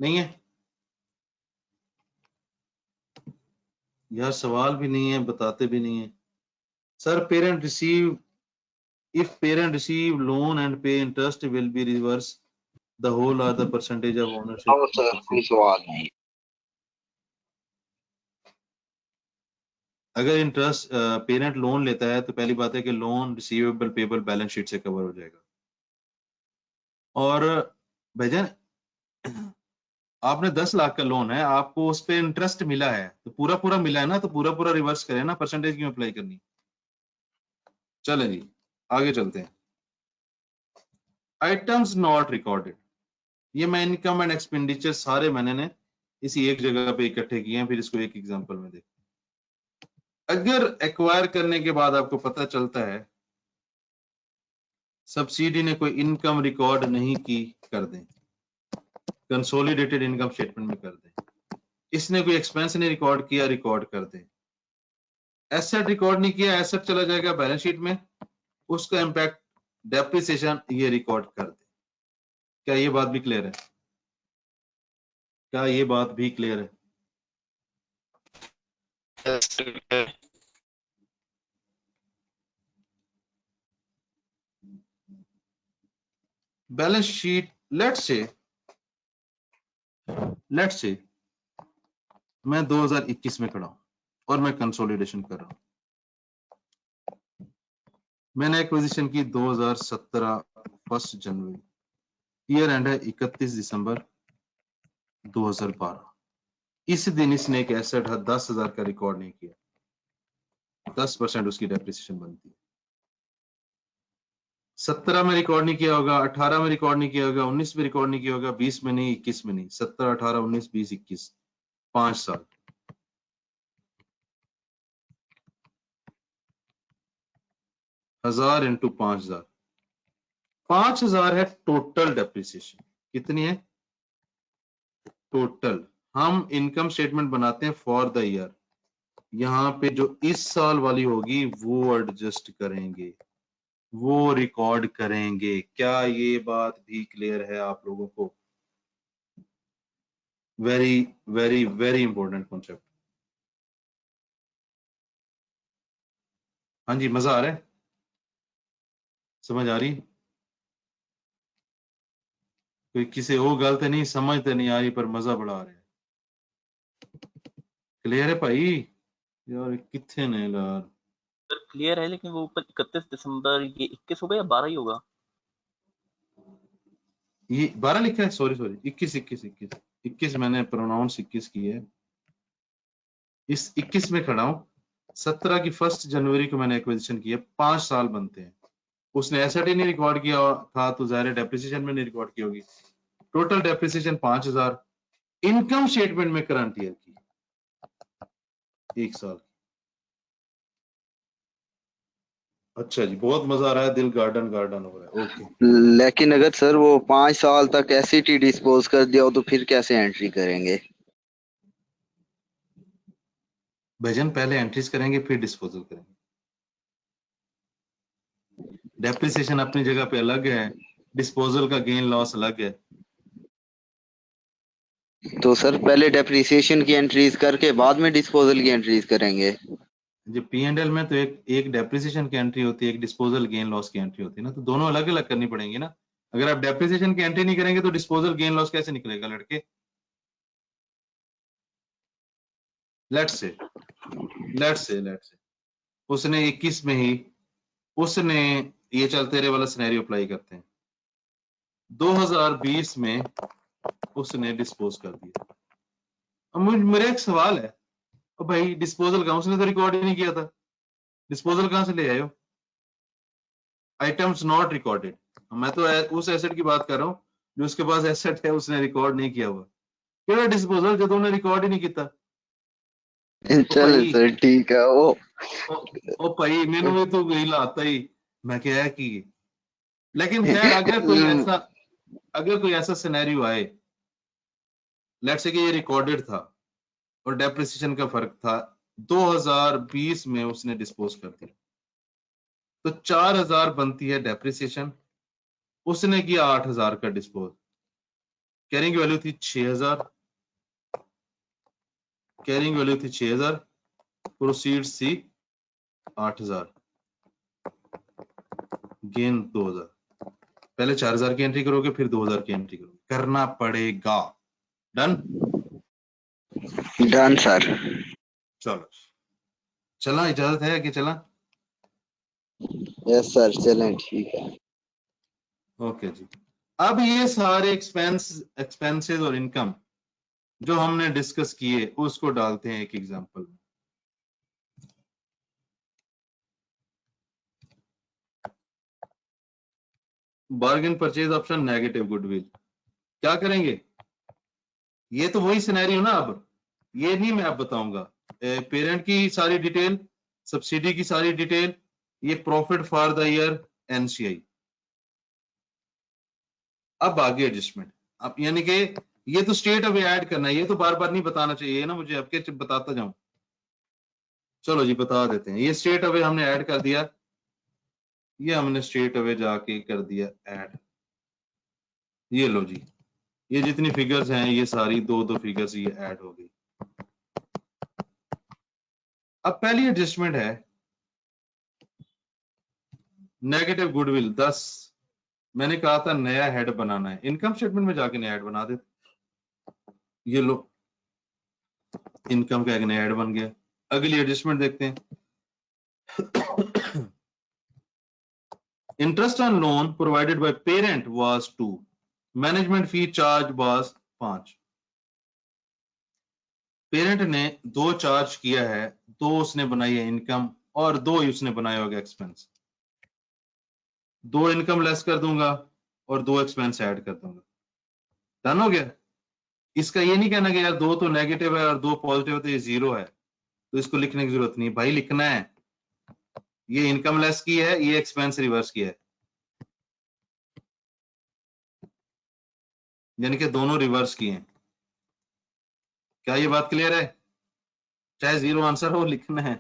नहीं है? यार सवाल भी नहीं है, बताते भी नहीं है। Sir parent receive, if parent receive loan and pay interest will be reverse the whole or the percentage of ownership. Sir कोई सवाल नहीं। अगर इंटरेस्ट पेरेंट लोन लेता है तो पहली बात है कि loan receivable payable balance sheet से कवर हो जाएगा। और भाईजान आपने 10 लाख का लोन है, आपको उस पे इंटरेस्ट मिला है तो पूरा पूरा मिला है ना, तो पूरा पूरा रिवर्स करें ना, परसेंटेज क्यों अप्लाई करनी? चलें जी आगे चलते हैं। आइटम्स नॉट रिकॉर्डेड, ये मैं इनकम एंड एक्सपेंडिचर सारे मैंने इसी एक जगह पे इकट्ठे किए हैं, फिर इसको एक एग्जांपल में देखते हैं। अगर एक्वायर करने के बाद आपको पता चलता है सब्सिडी ने कोई इनकम रिकॉर्ड नहीं की, कर दें, कंसोलिडेटेड इनकम स्टेटमेंट में कर दें। इसने कोई एक्सपेंस नहीं रिकॉर्ड किया, रिकॉर्ड कर दें। एसेट रिकॉर्ड नहीं किया, एसेट चला जाएगा बैलेंस शीट में, उसका इम्पैक्ट डेप्रिसिएशन ये रिकॉर्ड कर दे। क्या ये बात भी क्लियर है? क्या ये बात भी क्लियर है? बैलेंस शीट लेट्स से मैं 2021 में खड़ा हूं और मैं कंसोलिडेशन कर रहा हूं। मैंने एक्विजिशन की 2017 1 जनवरी, ईयर एंड है 31 दिसंबर 2012। इस दिन इसने एक एसेट 10,000 का रिकॉर्ड नहीं किया, 10% उसकी डेप्रिसिएशन बनती है। 17 में रिकॉर्ड नहीं किया होगा, 18 में रिकॉर्ड नहीं किया होगा, 19 में रिकॉर्ड नहीं किया होगा, 20 में नहीं, 21 में नहीं, 17, 18, 19, 20, 21, 5 साल। हजार इंटू 5,000, 5,000 है टोटल डेप्रिसिएशन। कितनी है टोटल? हम इनकम स्टेटमेंट बनाते हैं फॉर द ईयर, यहां पे जो इस साल वाली होगी वो एडजस्ट करेंगे, वो रिकॉर्ड करेंगे। क्या ये बात भी क्लियर है आप लोगों को? Very very very important concept. हाँ जी, मजा आ रहा है? समझ आ रही? कोई किसी वो गलत नहीं समझते नहीं आ रही, पर मजा बड़ा आ रहा है। क्लियर है भाई? यार कितने ने यार सर क्लियर है, लेकिन वो ऊपर 31 दिसंबर ये 21 होगा या 12 ही होगा? ये 12 लिखा है, सॉरी 21 मैंने प्रोनाउंस 21 की है। इस 21 में खड़ा हूं। 17 की 1 जनवरी को मैंने एक्विजिशन की है, 5 साल बनते हैं। उसने एसेट ही नहीं रिकॉर्ड किया था तो ज़ाहिर है डेप्रिसिएशन में नहीं रिकॉर्ड की होगी। टोटल डेप्रिसिएशन 5,000, इनकम स्टेटमेंट में करंट ईयर की 1 साल। अच्छा जी, बहुत मजा आ रहा है, दिल गार्डन गार्डन हो रहा है। ओके, लेकिन अगर सर वो 5 साल तक एसेट ही डिस्पोज कर दिया हो तो फिर कैसे एंट्री करेंगे? भजन पहले एंट्रीज करेंगे फिर डिस्पोजल करेंगे। डेप्रिसिएशन अपनी जगह पे अलग है, डिस्पोजल का गेन लॉस अलग है। तो सर पहले डेप्रिसिएशन की एंट्रीज करके बाद में डिस्पोजल की एंट्रीज करेंगे? जो P&L में तो एक डेप्रिसिएशन की एंट्री होती है, एक डिस्पोजल गेन लॉस की एंट्री होती है ना, तो दोनों अलग अलग करनी पड़ेंगी ना। अगर आप डेप्रिसिएशन की एंट्री नहीं करेंगे तो डिस्पोजल गेन लॉस कैसे निकलेगा लड़के? लेट्स से उसने 21 में ही उसने ये चलते रहे वाला सिनेरियो अप्लाई करते हैं, 2020 में उसने डिस्पोज कर दिया। अब मेरा एक सवाल है, अब भाई डिस्पोजल का उसने तो रिकॉर्ड ही नहीं किया था, डिस्पोजल कहां से ले आए हो? Items not recorded. मैं तो उस एसेट की बात कर रहा हूं जो उसके पास एसेट है उसने रिकॉर्ड नहीं किया हुआ। केड़ा डिस्पोजल जो तुमने रिकॉर्ड ही नहीं किया? चलो सर ठीक है। ओ भाई मैंने भी तो यही लाता ही, मैं क्या है कि लेकिन खैर अगर कोई ऐसा सिनेरियो आए, लेट्स से कि ये रिकॉर्डेड था और डेप्रिसिएशन का फर्क था, 2020 में उसने डिस्पोज कर दिया, तो 4,000 बनती है डेप्रिसिएशन, उसने किया 8,000 का डिस्पोज, कैरिंग वैल्यू थी 6,000, कैरिंग वैल्यू थी 6,000, प्रोसीड्स थी 8,000, गेन 2,000। पहले 4,000 की एंट्री करोगे फिर 2,000 की एंट्री करोगे, करना पड़ेगा। Done done sir. चलो चला, इजाजत है कि चला? यस सर चलें ठीक है। ओके जी। अब ये सारे एक्सपेंसेस और इनकम जो हमने डिस्कस किए उसको डालते हैं एक एग्जांपल में। Bargain purchase option negative goodwill, क्या करेंगे? ये तो वही सिनेरियो ना, अब ये नहीं मैं अब बताऊंगा। पेरेंट की सारी डिटेल, सब्सिडी की सारी डिटेल, ये profit for the year, NCI. अब आगे एडजस्टमेंट, अब यानी कि ये तो स्टेट अब ऐड करना है, ये तो बार बार नहीं बताना चाहिए ना मुझे, अब के बताता जाऊं। चलो जी बता देते हैं। ये स्ट्रेट अवे हमने ऐड कर दिया, ये हमने स्ट्रेट अवे जाके कर दिया ऐड। ये लो जी, ये जितनी फिगर्स हैं ये सारी दो फिगर्स ये ऐड हो गई। अब पहली एडजस्टमेंट है नेगेटिव गुडविल 10। मैंने कहा था नया हेड बनाना है, इनकम स्टेटमेंट में जाके नया हेड बना दे। ये लो इनकम का एक नया हेड बन गया। अगली एडजस्टमेंट देखते हैं। Interest on loan provided by parent was 2, management fee charge was 5। Parent ने 2 चार्ज किया है, 2 उसने बनाई है इनकम और 2 उसने बनाया होगा एक्सपेंस। 2 इनकम लेस कर दूंगा और 2 एक्सपेंस ऐड कर दूंगा। डन हो गया। इसका ये नहीं कहना कि यार 2 तो नेगेटिव है और 2 पॉजिटिव है तो ये 0 है, तो इसको लिखने की जरूरत नहीं भाई, लिखना है ये इनकम लेस की है, ये एक्सपेंस रिवर्स किया है, यानी कि दोनों रिवर्स किए हैं। क्या ये बात क्लियर है? चाहे 0 आंसर हो लिखना है,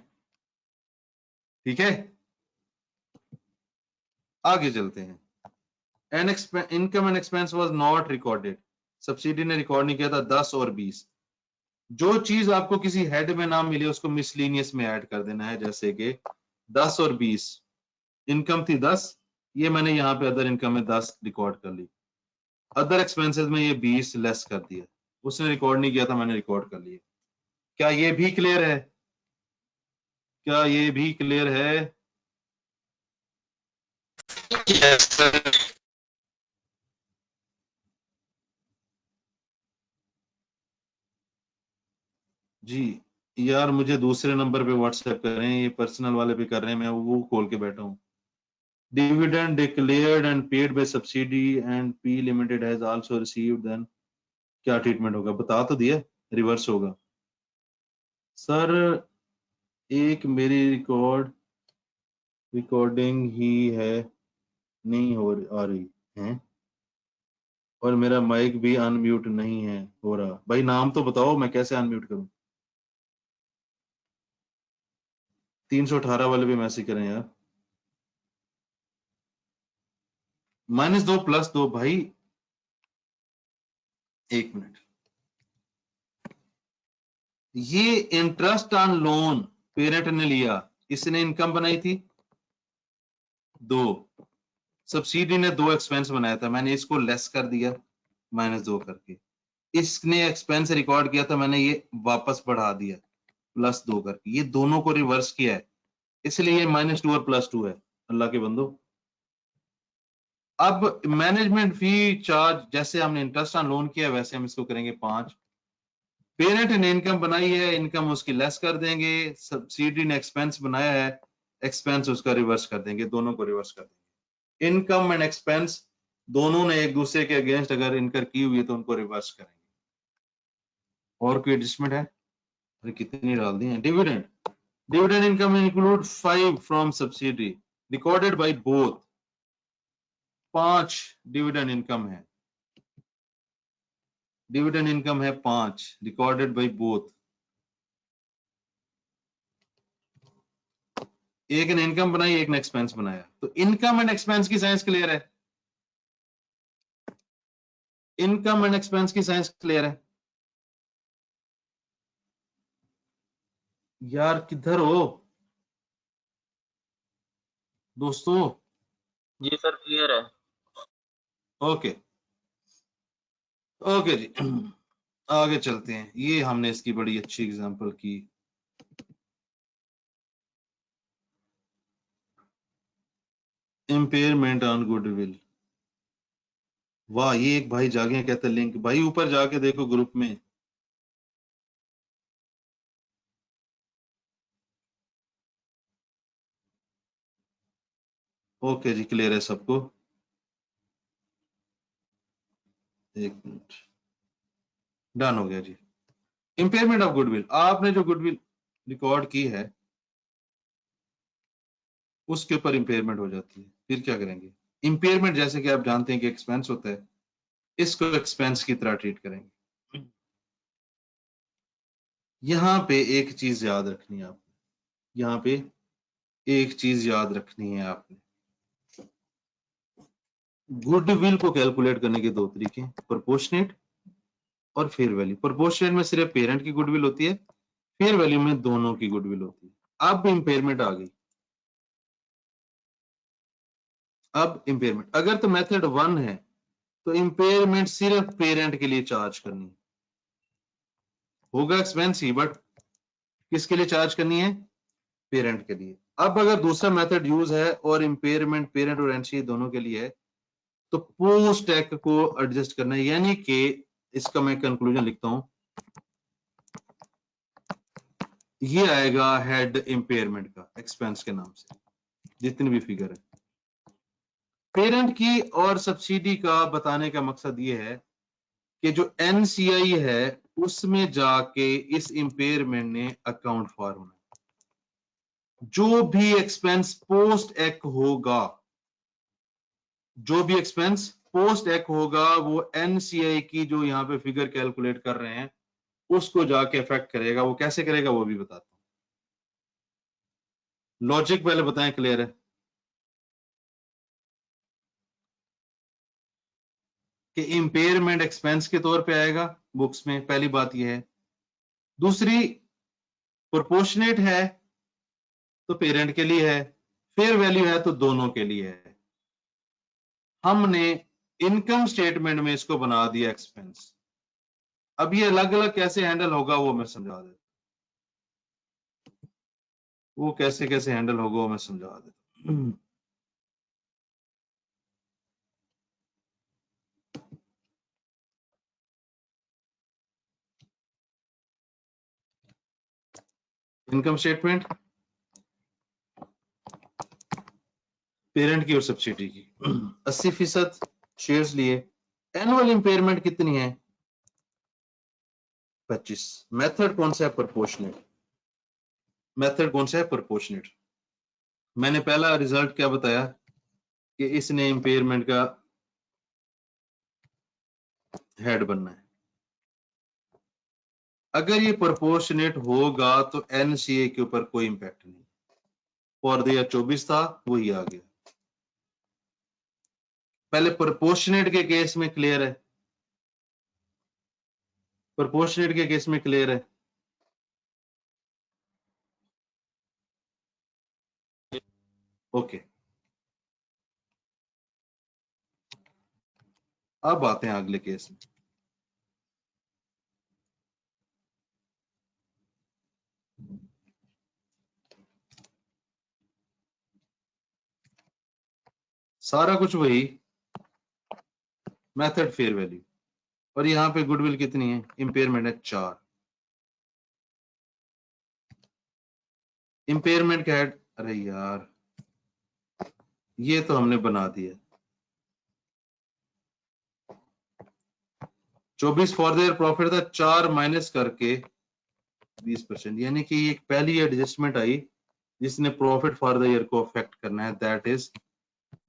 ठीक है। आगे चलते हैं। Income and expense was not recorded, subsidy ने रिकॉर्ड नहीं किया था 10 और 20। जो चीज आपको किसी हेड में ना मिले उसको मिसलिनियस में ऐड कर देना है, जैसे कि 10 और 20। इनकम थी 10, ये मैंने यहाँ पे अदर इनकम में 10 रिकॉर्ड कर ली, अदर एक्सपेंसेस में ये 20 लेस कर दिया। उसने रिकॉर्ड नहीं किया था, मैंने रिकॉर्ड कर लिया। क्या ये भी क्लियर है? क्या ये भी क्लियर है? Yes sir. जी यार मुझे दूसरे नंबर पे व्हाट्सएप करें, ये पर्सनल वाले पे कर रहे हैं, मैं वो खोल के बैठा हूँ। Dividend declared and paid by subsidy and P limited has also received, then क्या ट्रीटमेंट होगा? बता तो दिया, रिवर्स होगा। सर एक मेरी रिकॉर्डिंग ही है नहीं आ रही है और मेरा माइक भी अनम्यूट नहीं है हो रहा। भाई नाम तो बताओ, मैं कैसे अनम्यूट करूं? 318 वाले भी मैसेज करें यार। -2 +2 भाई, एक मिनट। ये इंटरेस्ट ऑन लोन पेरेंट ने लिया, इसने इनकम बनाई थी 2, सब्सिडी ने 2 एक्सपेंस बनाया था, मैंने इसको लेस कर दिया -2 करके। इसने एक्सपेंस रिकॉर्ड किया था, मैंने ये वापस बढ़ा दिया +2 करके। ये दोनों को रिवर्स किया है, इसलिए ये -2 और +2 है। अल्लाह के बंदो, अब मैनेजमेंट फी चार्ज जैसे हमने इंटरेस्ट ऑन लोन किया वैसे हम इसको करेंगे 5। पेरेंट ने इनकम बनाई है, इनकम उसकी लेस कर देंगे, सब्सिडी ने एक्सपेंस बनाया है, एक्सपेंस उसका रिवर्स कर देंगे, दोनों को रिवर्स कर देंगे। इनकम एंड एक्सपेंस दोनों ने एक दूसरे के अगेंस्ट अगर इनकर की हुई है तो उनको रिवर्स करेंगे। और कोई एडजस्टमेंट है? अरे कितनी डाल दी है। Dividend income include 5 from subsidy recorded by both. 5 dividend income है, डिविडेंड इनकम है 5 रिकॉर्डेड बाय बोथ। एक ने इनकम बनाई, एक ने एक्सपेंस बनाया, तो इनकम एंड एक्सपेंस की साइंस क्लियर है। इनकम एंड एक्सपेंस की साइंस क्लियर है। यार किधर हो दोस्तों? जी सर क्लियर है। ओके ओके जी, आगे चलते हैं। ये हमने इसकी बड़ी अच्छी एग्जांपल की। Impairment on goodwill. वाह, ये एक भाई जागे हैं, कहते लिंक भाई ऊपर जाके देखो ग्रुप में। ओके जी, क्लियर है सबको? एक मिनट, डन हो गया जी। इम्पेयरमेंट ऑफ गुडविल, आपने जो गुडविल रिकॉर्ड की है उसके ऊपर इम्पेयरमेंट हो जाती है, फिर क्या करेंगे? इम्पेयरमेंट जैसे कि आप जानते हैं कि एक्सपेंस होता है, इसको एक्सपेंस की तरह ट्रीट करेंगे। यहां पे एक चीज याद रखनी है आप, यहाँ पे एक चीज याद रखनी है आपने, गुडविल को कैलकुलेट करने के दो तरीके हैं, प्रोपोर्शनेट और फेयर वैल्यू। प्रोपोर्शनेट में सिर्फ पेरेंट की गुडविल होती है, फेयर वैल्यू में दोनों की गुडविल होती है। अब इंपेयरमेंट आ गई, अब इंपेयरमेंट अगर तो मेथड 1 है तो इंपेयरमेंट सिर्फ पेरेंट के लिए चार्ज करनी है, होगा एक्सपेंसिव बट किसके लिए चार्ज करनी है, पेरेंट के लिए। अब अगर दूसरा मेथड यूज है और इंपेयरमेंट पेरेंट और एनसीए दोनों के लिए है तो पोस्ट टैक्स को एडजस्ट करना है, यानी कि इसका मैं कंक्लूजन लिखता हूं, ये आएगा हेड इंपेयरमेंट का एक्सपेंस के नाम से जितनी भी फिगर है। पेरेंट की और सब्सिडी का बताने का मकसद ये है कि जो एनसीआई है उसमें जाके इस इंपेयरमेंट ने अकाउंट फॉर होना, जो भी एक्सपेंस पोस्ट एक्ट होगा, जो भी एक्सपेंस पोस्ट एक्ट होगा वो एनसीआई की जो यहां पे फिगर कैलकुलेट कर रहे हैं उसको जाके इफेक्ट करेगा। वो कैसे करेगा वो भी बताता हूं, लॉजिक पहले बताएं, क्लियर है कि इंपेयरमेंट एक्सपेंस के तौर पे आएगा बुक्स में, पहली बात यह है। दूसरी, प्रोपोर्शनेट है तो पेरेंट के लिए है, फेयर वैल्यू है तो दोनों के लिए है। हमने इनकम स्टेटमेंट में इसको बना दिया एक्सपेंस। अब ये अलग अलग कैसे हैंडल होगा वो मैं समझा देता, वो कैसे कैसे हैंडल होगा वो मैं समझा देता। इनकम स्टेटमेंट पेरेंट की और सब्सिडी की, 80% शेयर्स लिए, एनुअल इंपेयरमेंट कितनी है, 25। मेथड कौन सा है, प्रोपोर्शनेट। मेथड कौन सा है, प्रोपोर्शनेट। मैंने पहला रिजल्ट क्या बताया कि इसने इंपेयरमेंट का हेड बनना है। अगर ये प्रोपोर्शनेट होगा तो एनसीए के ऊपर कोई इंपैक्ट नहीं, फॉर ईयर 24 था वही आ गया। पहले प्रोपोर्शनेट के केस में क्लियर है, प्रोपोर्शनेट के केस में क्लियर है। ओके, अब आते हैं अगले केस में। सारा कुछ वही, मेथड फेयर वैल्यू, और यहां पे गुडविल कितनी है, इंपेयरमेंट है 4। इंपेयरमेंट का हेड, अरे यार ये तो हमने बना दिया 24 फॉर देयर प्रॉफिट था, 4 माइनस करके 20%, यानी कि एक पहली एडजस्टमेंट आई जिसने प्रॉफिट फॉर द ईयर को अफेक्ट करना है, दैट इज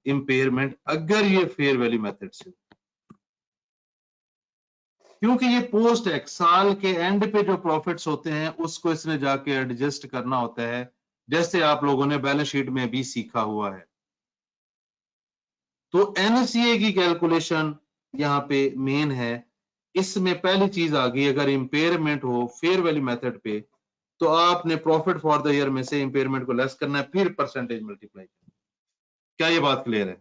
इंपेयरमेंट, अगर ये फेयर वैल्यू मेथड से, क्योंकि ये पोस्ट है, साल के एंड पे जो प्रॉफिट्स होते हैं उसको इसने जाके एडजस्ट करना होता है, जैसे आप लोगों ने बैलेंस शीट में भी सीखा हुआ है। तो एनसीए की कैलकुलेशन यहाँ पे मेन है। इसमें पहली चीज आ गई, अगर इंपेयरमेंट हो फेयर वैल्यू मेथड पे तो आपने प्रॉफिट फॉर द ईयर में से इंपेयरमेंट को लेस करना है, फिर परसेंटेज मल्टीप्लाई करना। क्या ये बात क्लियर है?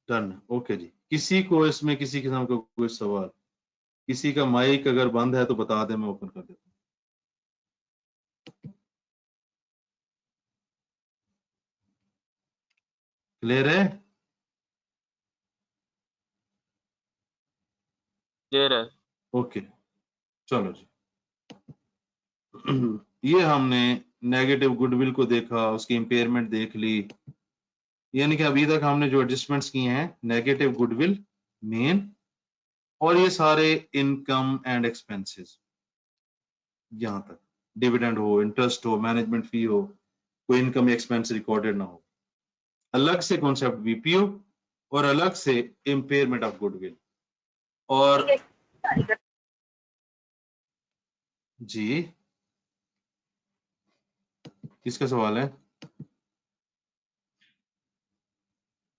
डन, ओके जी। किसी को इसमें किसी किस्म का कोई सवाल, किसी का माइक अगर बंद है तो बता दे, मैं ओपन कर देता हूँ। क्लियर है? क्लियर है। ओके, चलो जी। ये हमने नेगेटिव गुडविल को देखा, उसकी इंपेयरमेंट देख ली, यानी कि अभी तक हमने जो एडजस्टमेंट्स किए हैं, नेगेटिव गुडविल मेन, और ये सारे इनकम एंड एक्सपेंसेस, यहां तक डिविडेंड हो, इंटरेस्ट हो, मैनेजमेंट फी हो, कोई इनकम एक्सपेंस रिकॉर्डेड ना हो। अलग से कॉन्सेप्ट बीपीओ और अलग से इम्पेयरमेंट ऑफ गुडविल। और जी किसका सवाल है?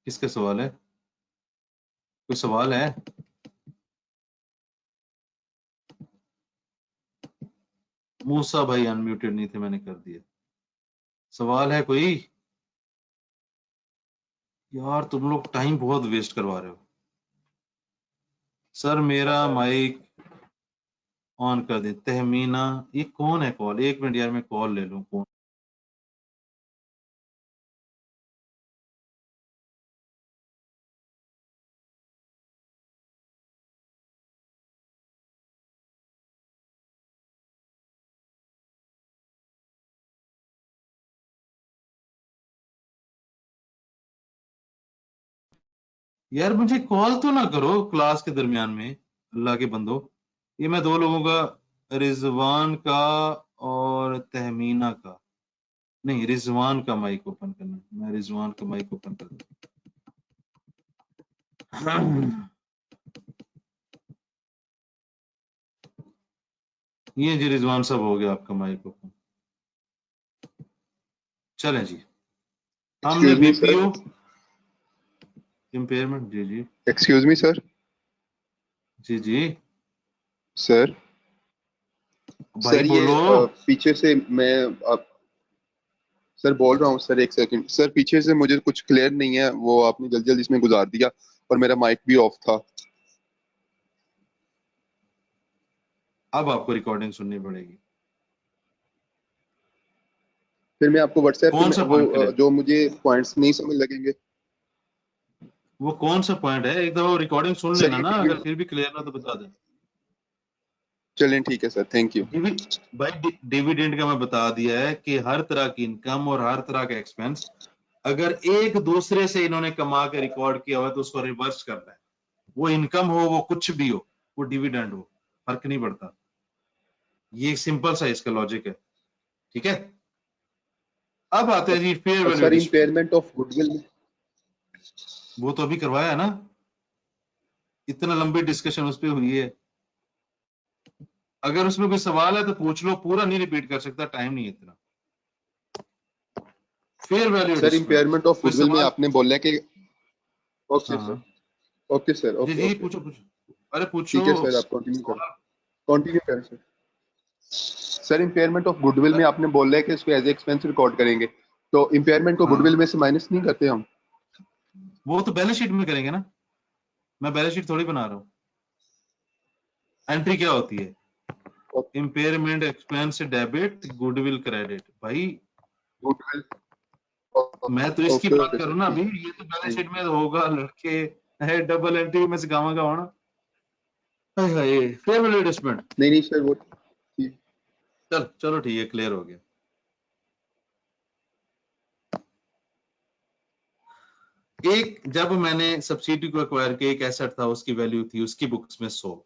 किसका सवाल है? कोई सवाल है? मूसा भाई अनम्यूटेड नहीं थे, मैंने कर दिया। सवाल है कोई? यार तुम लोग टाइम बहुत वेस्ट करवा रहे हो। सर मेरा माइक ऑन कर दे। तहमीना, ये कौन है कॉल? एक मिनट यार, मैं कॉल ले लूं। कौन? यार मुझे कॉल तो ना करो क्लास के दरमियान में, अल्लाह के बंदो। ये मैं दो लोगों का, रिजवान का और तहमीना का, नहीं रिजवान का माइक ओपन करना। मैं रिजवान का माइक ओपन कर दूं। ये जी रिजवान साहब, हो गया आपका माइक ओपन। चलें जी, हमने excuse me BPO sir. Impairment. जी जी एक्सक्यूज मी सर। जी जी सर भाई सर ये बोलो। पीछे से मैं आप सर बोल रहा हूँ सर, एक सेकंड सर। पीछे से मुझे कुछ क्लियर नहीं है, वो आपने जल्दी जल्दी इसमें गुजार दिया और मेरा माइक भी ऑफ था। अब आपको रिकॉर्डिंग सुननी पड़ेगी। फिर मैं आपको व्हाट्सएप कौन पे सा वो पॉइंट क्लियर? जो मुझे पॉइंट्स नहीं समझ लगेंगे वो कौन सा पॉइंट है? एक दफा रिकॉर्डिंग सुन सर। लेना ना, अगर फिर भी क्लियर ना तो बता दें। चलें ठीक है सर, थैंक यू। भाई डिविडेंड का मैं बता दिया है कि हर तरह की इनकम और हर तरह का एक्सपेंस अगर एक दूसरे से इन्होंने कमा के रिकॉर्ड किया हुआ है तो उसको रिवर्स करना है। वो इनकम हो, वो कुछ भी हो, वो डिविडेंड हो, फर्क नहीं पड़ता। ये सिंपल सा इसका लॉजिक है, ठीक है। अब आते हैं जी फेयर और value sir adjustment. Impairment of goodwill वो तो अभी करवाया है ना, इतना लंबी डिस्कशन उस पर हुई है। अगर उसमें कोई सवाल है तो पूछ लो, पूरा नहीं रिपीट कर सकता, टाइम नहीं है इतना। Fair value sir adjustment, impairment of कोई गुडविल में सवाल? आपने बोला कि ओके हाँ सर। हाँ ओके सर, जी ओके जी, ओके पूछो पूछो, अरे पूछो। ठीक है सर, आप कंटिन्यू करें। सवाल कंटिन्यू करें sir. Sir impairment of goodwill में आपने बोला है कि इसको एज एक्सपेंस रिकॉर्ड करेंगे, तो इम्पेयरमेंट को गुडविल हाँ, में से माइनस नहीं करते हम? वो तो बैलेंस शीट में करेंगे ना, मैं बैलेंस शीट थोड़ी बना रहा हूँ। एंट्री क्या होती है? Impairment expense debit, goodwill credit. भाई गुडविल मैं तो इसकी ओके बात ओके करूँ सर, ना, ठीक अभी है। ये तो बैलेंस शीट में होगा, लड़के है डबल एंट्री में से गावा का होना। हाय हाय, फेयर वैल्यू एडजस्टमेंट। नहीं नहीं सर, वो ठीक। चलो ठीक है, क्लियर हो गया। एक जब मैंने सब्सिडी को एक्वायर किया, एक एसेट था, उसकी वैल्यू थी उसकी बुक्स में 100।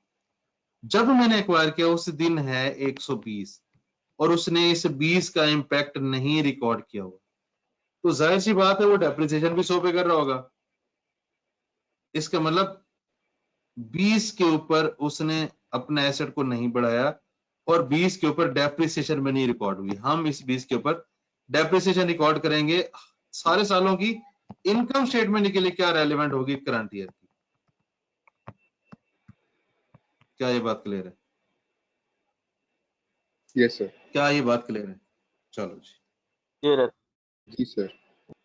जब मैंने एक्वायर किया उस दिन है 120 और उसने इस 20 का इंपैक्ट नहीं रिकॉर्ड किया हुआ, तो जाहिर सी बात है वो डेप्रिसिएशन भी 100 पे कर रहा होगा। इसका मतलब 20 के ऊपर उसने अपने एसेट को नहीं बढ़ाया और 20 के ऊपर डेप्रिसिएशन में नहीं रिकॉर्ड हुई। हम इस 20 के ऊपर डेप्रिसिएशन रिकॉर्ड करेंगे सारे सालों की। इनकम स्टेटमेंट के लिए क्या रेलेवेंट होगी? करंट ईयर की। क्या ये बात क्लियर है? Yes sir. क्या ये बात क्लियर है? चलो जी। क्लियर है। जी सर।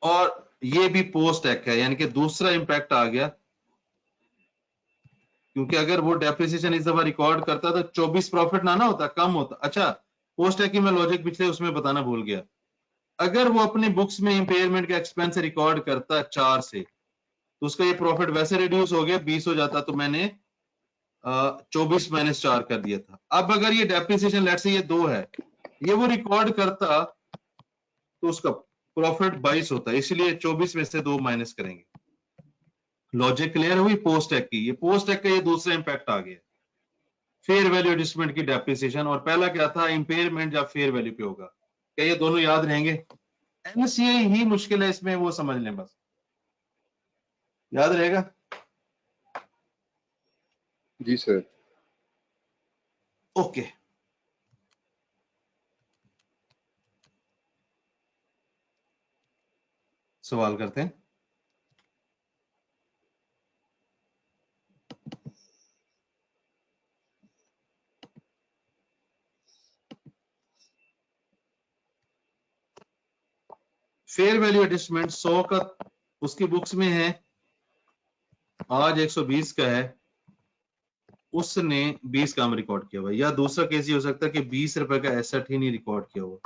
और ये भी पोस्ट एक्ट है, यानी कि दूसरा इंपैक्ट आ गया, क्योंकि अगर वो डेप्रिसिएशन इस दफा रिकॉर्ड करता तो 24 प्रॉफिट ना होता, कम होता। अच्छा, पोस्ट एक्ट की मैं लॉजिक पिछले उसमें बताना भूल गया। अगर वो अपनी बुक्स में इंपेयरमेंट का एक्सपेंस रिकॉर्ड करता 4 से, तो उसका ये प्रॉफिट वैसे रिड्यूस हो गया, 20 हो जाता, तो मैंने 24 माइनस 4 कर दिया था। अब अगर ये डेप्रिसिएशन लेट से ये 2 है, ये वो रिकॉर्ड करता तो उसका प्रॉफिट 22 होता है, इसलिए 24 में से 2 माइनस करेंगे। लॉजिक क्लियर हुई पोस्ट एक्ट की? ये पोस्ट एक्ट का ये दूसरा इंपैक्ट आ गया, फेयर वैल्यू एडजस्टमेंट की डेप्रिसिएशन। और पहला क्या था? इंपेयरमेंट या फेयर वैल्यू पे होगा। क्या ये दोनों याद रहेंगे? एनसीए ही मुश्किल है इसमें, वो समझ लें बस। याद रहेगा? जी सर। ओके, सवाल करते हैं। फेयर वैल्यू एडजस्टमेंट 100 का उसकी बुक्स में है, आज 120 का है, उसने 20 काम रिकॉर्ड किया हुआ है। या दूसरा केस ये हो सकता है कि 20 रुपए का एसेट ही नहीं रिकॉर्ड किया हुआ,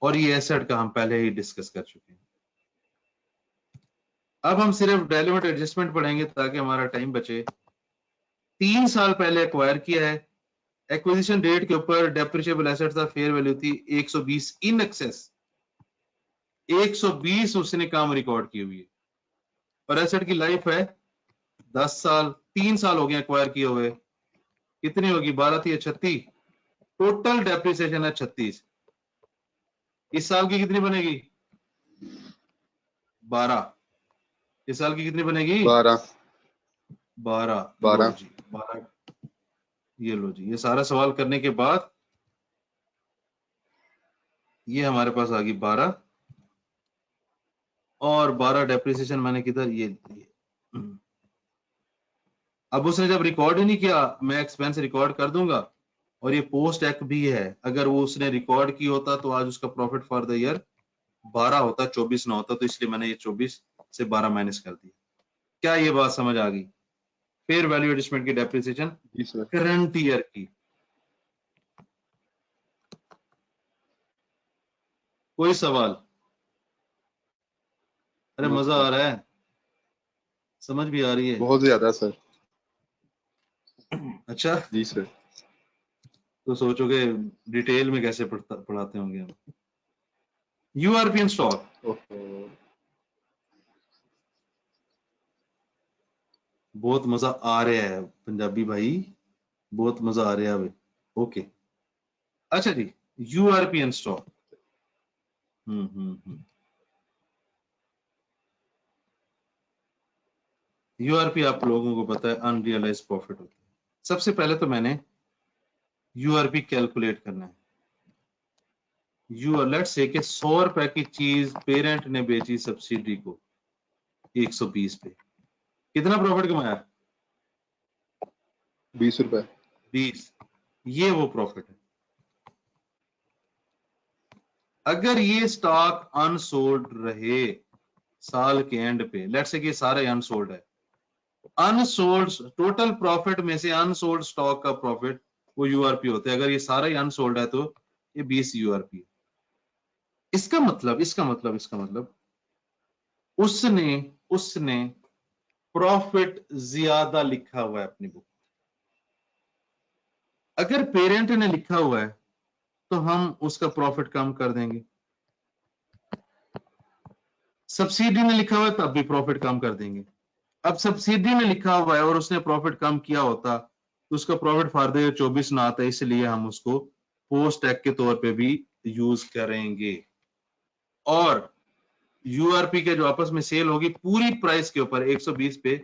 और ये एसेट का हम पहले ही डिस्कस कर चुके हैं। अब हम सिर्फ डेलिवेट एडजस्टमेंट पढ़ेंगे ताकि हमारा टाइम बचे। 3 साल पहले एक्वायर किया है, एक्विजिशन डेट के ऊपर डेप्रिशिएबल एसेट था, फेयर वैल्यू थी 120 इन एक्सेस, 120 उसने काम रिकॉर्ड की हुई है, और एसेट की लाइफ है 10 साल, 3 साल हो गए एक्वायर किए हुए, कितनी होगी? 12 थी 36, टोटल डेप्रिसिएशन है 36। इस साल की कितनी बनेगी? 12। इस साल की कितनी बनेगी? 12। 12 लो जी, 12। ये लो जी, ये सारा सवाल करने के बाद ये हमारे पास आ गई 12, और 12 डेप्रिसिएशन मैंने किधर ये। अब उसने जब रिकॉर्ड ही नहीं किया, मैं एक्सपेंस रिकॉर्ड कर दूंगा, और ये पोस्ट एक्ट भी है। अगर वो उसने रिकॉर्ड की होता तो आज उसका प्रॉफिट फॉर द ईयर 12 होता, 24 ना होता, तो इसलिए मैंने ये 24 से 12 माइनस कर दिया। क्या ये बात समझ आ गई? फेयर वैल्यू एडजस्टमेंट की डेप्रिसिएशन जी सर। करंट ईयर की। कोई सवाल? अरे मजा आ रहा है, समझ भी आ रही है? बहुत ज्यादा सर। अच्छा, जी सर। तो सोचोगे डिटेल में कैसे पढ़ाते होंगे हम। यूआरपीएन स्टॉक, ओहो। बहुत मजा आ रहा है पंजाबी भाई, बहुत मजा आ रहा है। ओके, अच्छा जी, यूआरपीएन स्टॉक। यूआरपी आप लोगों को पता है अनरियलाइज्ड प्रॉफिट होता है। सबसे पहले तो मैंने यूआरपी कैलकुलेट करना है। लेट्स से कि 100 रुपए की चीज पेरेंट ने बेची सब्सिडी को 120 पे, कितना प्रॉफिट कमाया? 20 रुपए। 20। ये वो प्रॉफिट है। अगर ये स्टॉक अनसोल्ड रहे साल के एंड पे, लेट्स से कि सारे अनसोल्ड है, अनसोल्ड टोटल प्रॉफिट में से अनसोल्ड स्टॉक का प्रॉफिट वो यूआरपी होता है। अगर ये सारा ही अनसोल्ड है तो ये 20 यूआरपी है। इसका मतलब उसने प्रॉफिट ज्यादा लिखा हुआ है अपनी बुक। अगर पेरेंट ने लिखा हुआ है तो हम उसका प्रॉफिट कम कर देंगे, सब्सिडी ने लिखा हुआ है तब भी प्रॉफिट कम कर देंगे। अब सब्सिडी में लिखा हुआ है और उसने प्रॉफिट कम किया होता तो उसका प्रॉफिट फॉर द ईयर 24 ना आता, इसलिए हम उसको पोस्ट टैक्स के तौर पे भी यूज करेंगे। और यूआरपी के जो आपस में सेल होगी पूरी प्राइस के ऊपर 120 पे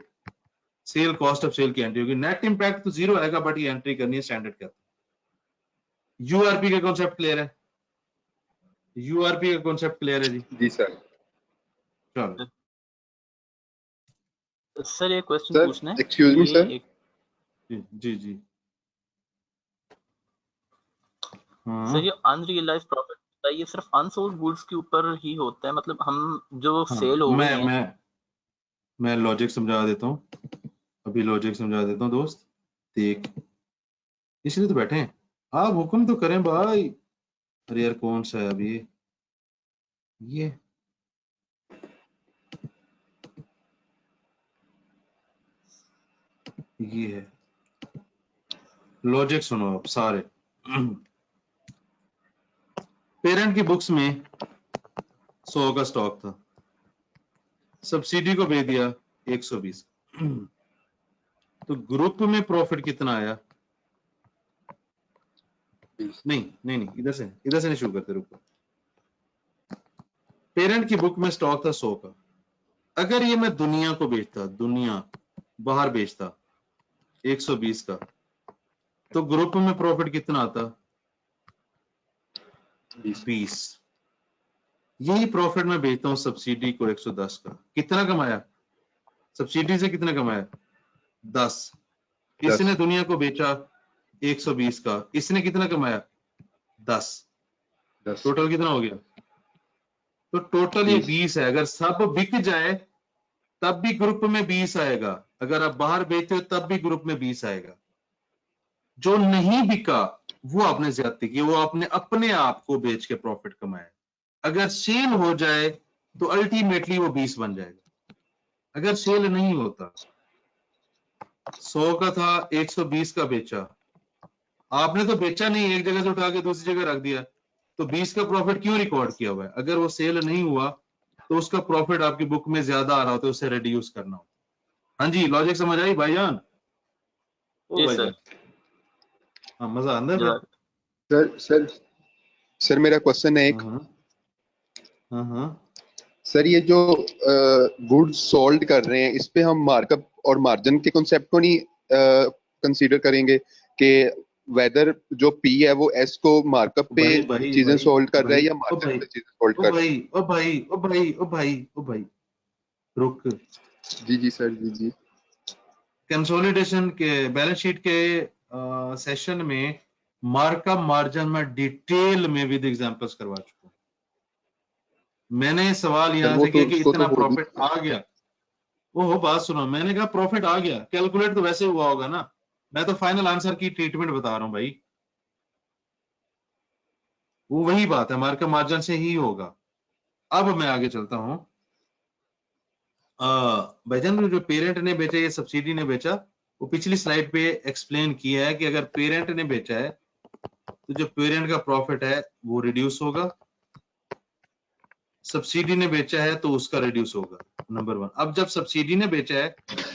सेल कॉस्ट ऑफ सेल की एंट्री होगी। नेट इंपैक्ट तो जीरो आएगा, बट ये एंट्री करनी है स्टैंडर्ड के। यूआरपी का कॉन्सेप्ट क्लियर है? यूआरपी का कॉन्सेप्ट क्लियर है जी? जी सर। चलो सर ये क्वेश्चन सर पूछना है। एक्सक्यूज मी ये सर। एक जी हाँ सर ये अनरियलाइज प्रॉफिट होता है, ये सिर्फ अनसोल्ड गुड्स के ऊपर ही होता है। मतलब हम जो हाँ, सेल हो गई है। मैं लॉजिक समझा देता हूँ, अभी लॉजिक समझा देता हूँ दोस्त, देख इसलिए तो बैठे हैं। आप हुक्म तो करें भाई। अरे यार कौन सा है अभी ये है लॉजिक, सुनो आप सारे। पेरेंट की बुक्स में 100 का स्टॉक था, सब्सिडी को भेज दिया 120, तो ग्रुप में प्रॉफिट कितना आया? नहीं, इधर से नहीं शुरू करते, रुको। पेरेंट की बुक में स्टॉक था 100 का, अगर ये मैं दुनिया को बेचता, दुनिया बाहर बेचता 120 का, तो ग्रुप में प्रॉफिट कितना आता? 20। यही प्रॉफिट मैं बेचता हूं सब्सिडी को 110 का, कितना कमाया? सब्सिडी से कितना कमाया? 10। इसने दुनिया को बेचा 120 का, इसने कितना कमाया? 10। टोटल कितना हो गया? तो टोटल ये 20 है। अगर सब बिक जाए तब भी ग्रुप में 20 आएगा, अगर आप बाहर बेचते हो तब भी ग्रुप में 20 आएगा। जो नहीं बिका वो आपने ज्यादती की, वो आपने अपने आप को बेच के प्रॉफिट कमाया। अगर सेल हो जाए तो अल्टीमेटली वो 20 बन जाएगा। अगर सेल नहीं होता, 100 का था 120 का बेचा, आपने तो बेचा नहीं, एक जगह से उठा के दूसरी जगह रख दिया, तो 20 का प्रॉफिट क्यों रिकॉर्ड किया हुआ है? अगर वो सेल नहीं हुआ तो उसका प्रॉफिट आपकी बुक में ज्यादा आ रहा होता है, उसे रिड्यूस करना होता। हाँ जी, लॉजिक समझ आई भाईजान? ओ जी भाईजान, हाँ, मजा आंदा है? जवाब सर मेरा क्वेश्चन है एक। हाँ, सर ये जो गुड्स सोल्ड कर रहे हैं, इस पे हम मार्कअप और मार्जिन के कॉन्सेप्ट को नहीं कंसीडर करेंगे कि वेदर जो पी है वो एस को मार्कअप पे चीजें सोल्ड कर रहा है या मार्जिन पे चीजें सोल्ड कर रहा है? ओ भाई, रुक। जी सर, जी। कंसोलिडेशन के बैलेंस शीट के सेशन में मार्कअप मार्जिन में डिटेल में विद एग्जांपल्स करवा चुका हूं। मैंने सवाल यहां से किया कि इतना प्रॉफिट आ गया। ओहो, बात सुनो, मैंने कहा प्रॉफिट आ गया, कैलकुलेट तो वैसे हुआ होगा ना, मैं तो फाइनल आंसर की ट्रीटमेंट बता रहा हूं भाई। वो वही बात है, मार्कअप मार्जिन से ही होगा। अब मैं आगे चलता हूं। भाईजान, जो पेरेंट ने बेचा, ये सब्सिडी ने बेचा, वो पिछली स्लाइड पे एक्सप्लेन किया है कि अगर पेरेंट ने बेचा है तो जो पेरेंट का प्रॉफिट है वो रिड्यूस होगा, सब्सिडी ने बेचा है तो उसका रिड्यूस होगा, नंबर 1। अब जब सब्सिडी ने बेचा है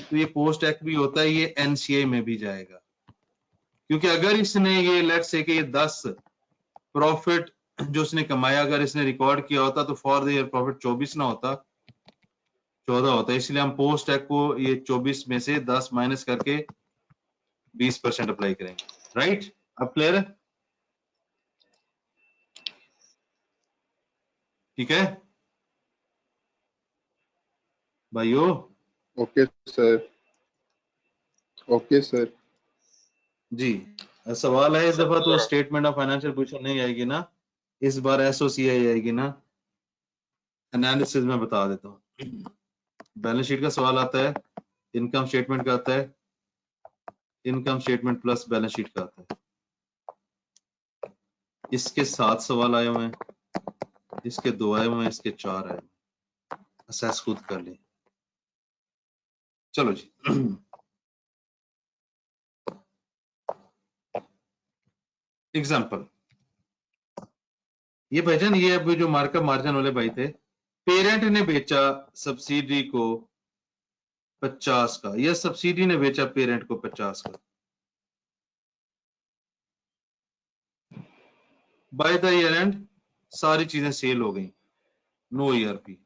तो ये पोस्ट एक्ट भी होता है, ये एनसीए में भी जाएगा, क्योंकि अगर इसने ये लेट्स से कि ये 10 प्रॉफिट जो उसने कमाया अगर इसने रिकॉर्ड किया होता तो फॉर द ईयर प्रॉफिट 24 ना होता, 14 होता है। इसलिए हम पोस्ट एक्ट को ये 24 में से 10 माइनस करके 20% अप्लाई करेंगे, राइट? अब क्लियर है? ठीक है भाइयों? ओके सर जी, सवाल है इस दफा तो स्टेटमेंट ऑफ फाइनेंशियल पोजीशन नहीं आएगी ना, इस बार एसओसीआई आएगी ना। एनालिसिस में बता देता हूँ। बैलेंस शीट का सवाल आता है, इनकम स्टेटमेंट का आता है, income statement plus balance sheet का आता है। इसके 7 सवाल आए हुए हैं, इसके 2 आए हुए हैं, इसके 4 आए हुए। असेस खुद कर लें। चलो जी। एग्जाम्पल, ये भाईजान, ये अब जो मार्कअप मार्जिन वाले भाई थे, पेरेंट ने बेचा सब्सिडी को 50 का या सब्सिडी ने बेचा पेरेंट को 50 का। बाय द ईयर एंड सारी चीजें सेल हो गई, नो ईआरपी,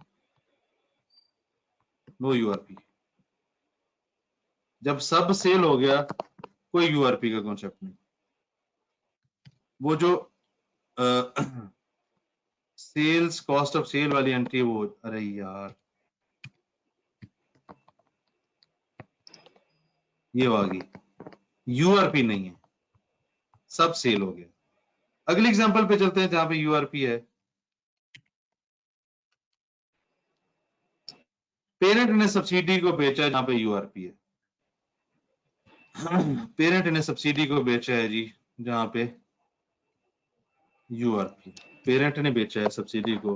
नो यूआरपी। जब सब सेल हो गया कोई यूआरपी का कॉन्सेप्ट नहीं। वो जो सेल्स कॉस्ट ऑफ सेल वाली एंट्री, वो अरे यार ये आ गई, यूआरपी नहीं है, सब सेल हो गया। अगले एग्जांपल पे चलते हैं जहां पे यूआरपी है। पेरेंट ने सब्सिडी को बेचा जहां पे यूआरपी है। पेरेंट ने सब्सिडी को बेचा है जी जहां पे यूआरपी, पेरेंट ने बेचा है सब्सिडी को,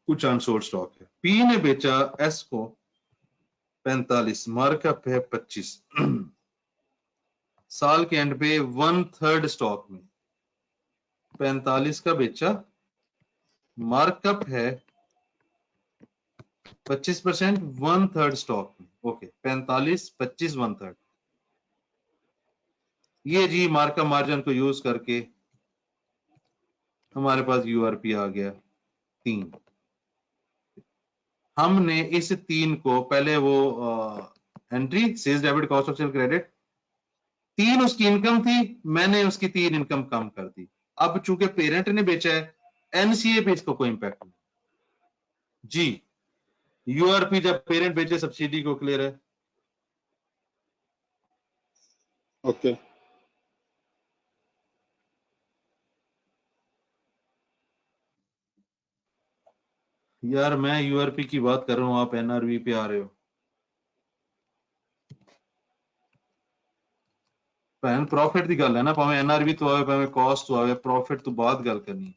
कुछ अनसोल्ड स्टॉक है। पी ने बेचा एस को 45, मार्कअप है 25। साल के एंड पे 1/3 स्टॉक में 45 का बेचा, मार्कअप है 25%, 1/3 स्टॉक में। ओके, 45, 25, 1/3। ये जी मार्कअप मार्जिन को यूज करके हमारे पास यूआरपी आ गया 3। हमने इस 3 को पहले वो entry sales debit cost of sale credit 3 उसकी इनकम थी, मैंने उसकी 3 इनकम कम कर दी। अब चूंकि पेरेंट ने बेचा है एनसीए पे इसको कोई इंपैक्ट नहीं जी। यूआरपी जब पेरेंट बेचे सब्सिडी को, क्लियर है? ओके यार मैं यूआरपी की बात कर रहा हूं, आप एनआरवी पे आ रहे हो। ਭੈਣ प्रॉफिट ਦੀ ਗੱਲ ਹੈ ਨਾ, ਭਾਵੇਂ ਐਨਆਰਵੀ ਤੋਂ ਆਵੇ ਭਾਵੇਂ ਕਾਸਟ ਤੋਂ ਆਵੇ, प्रॉफिट ਤੋਂ ਬਾਅਦ ਗੱਲ ਕਰਨੀ।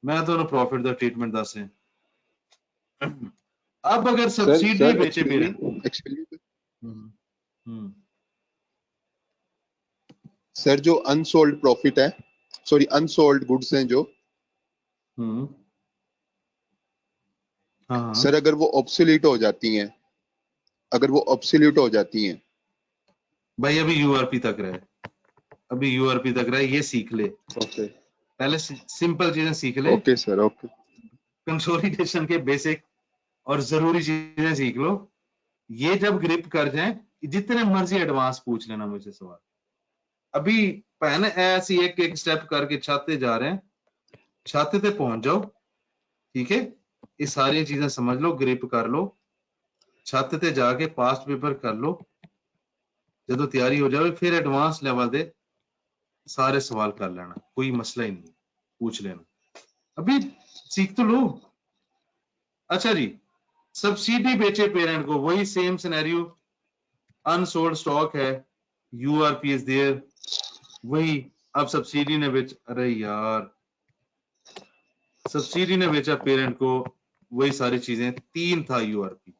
मैं ਤੁਹਾਨੂੰ प्रॉफिट ਦਾ ਟ੍ਰੀਟਮੈਂਟ ਦੱਸ ਰਿਹਾ। अब अगर सब्सिडी बेचे पेरेंट, सर जो अनसोल्ड प्रॉफिट है, सॉरी अनसोल्ड गुड्स हैं जो, हाँ सर अगर वो ऑब्सोलीट हो जाती हैं, अगर वो ऑब्सोल्यूट हो जाती हैं, भाई अभी यूआरपी तक रहे, अभी यूआरपी तक रहे, ये सीख ले। ओके पहले सिंपल चीजें सीख ले, ओके सर ओके कंसोलिडेशन के बेसिक और जरूरी चीजें सीख लो। ये जब ग्रिप कर जाए, जितने मर्जी एडवांस पूछ लेना मुझे सवाल। अभी पहले ऐसी एक एक स्टेप करके छाते जा रहे हैं, छाते पे पहुंच जाओ, ठीक है? ये सारी चीजें समझ लो, ग्रिप कर लो, छाते पे जाके पास्ट पेपर कर लो, जो तैयारी हो जाए फिर एडवांस लेवल दे सारे सवाल कर लेना, कोई मसला ही नहीं, पूछ लेना। अभी सीख तो लो। अच्छा जी, सब्सिडी बेचे पेरेंट को, वही सेम सिनेरियो, अनसोल्ड स्टॉक है, यूआरपी इज देयर, वही। अब सब्सिडी ने बेच, अरे यार सब्सिडी ने बेचा पेरेंट को, वही सारी चीजें, 3 था यूआरपी।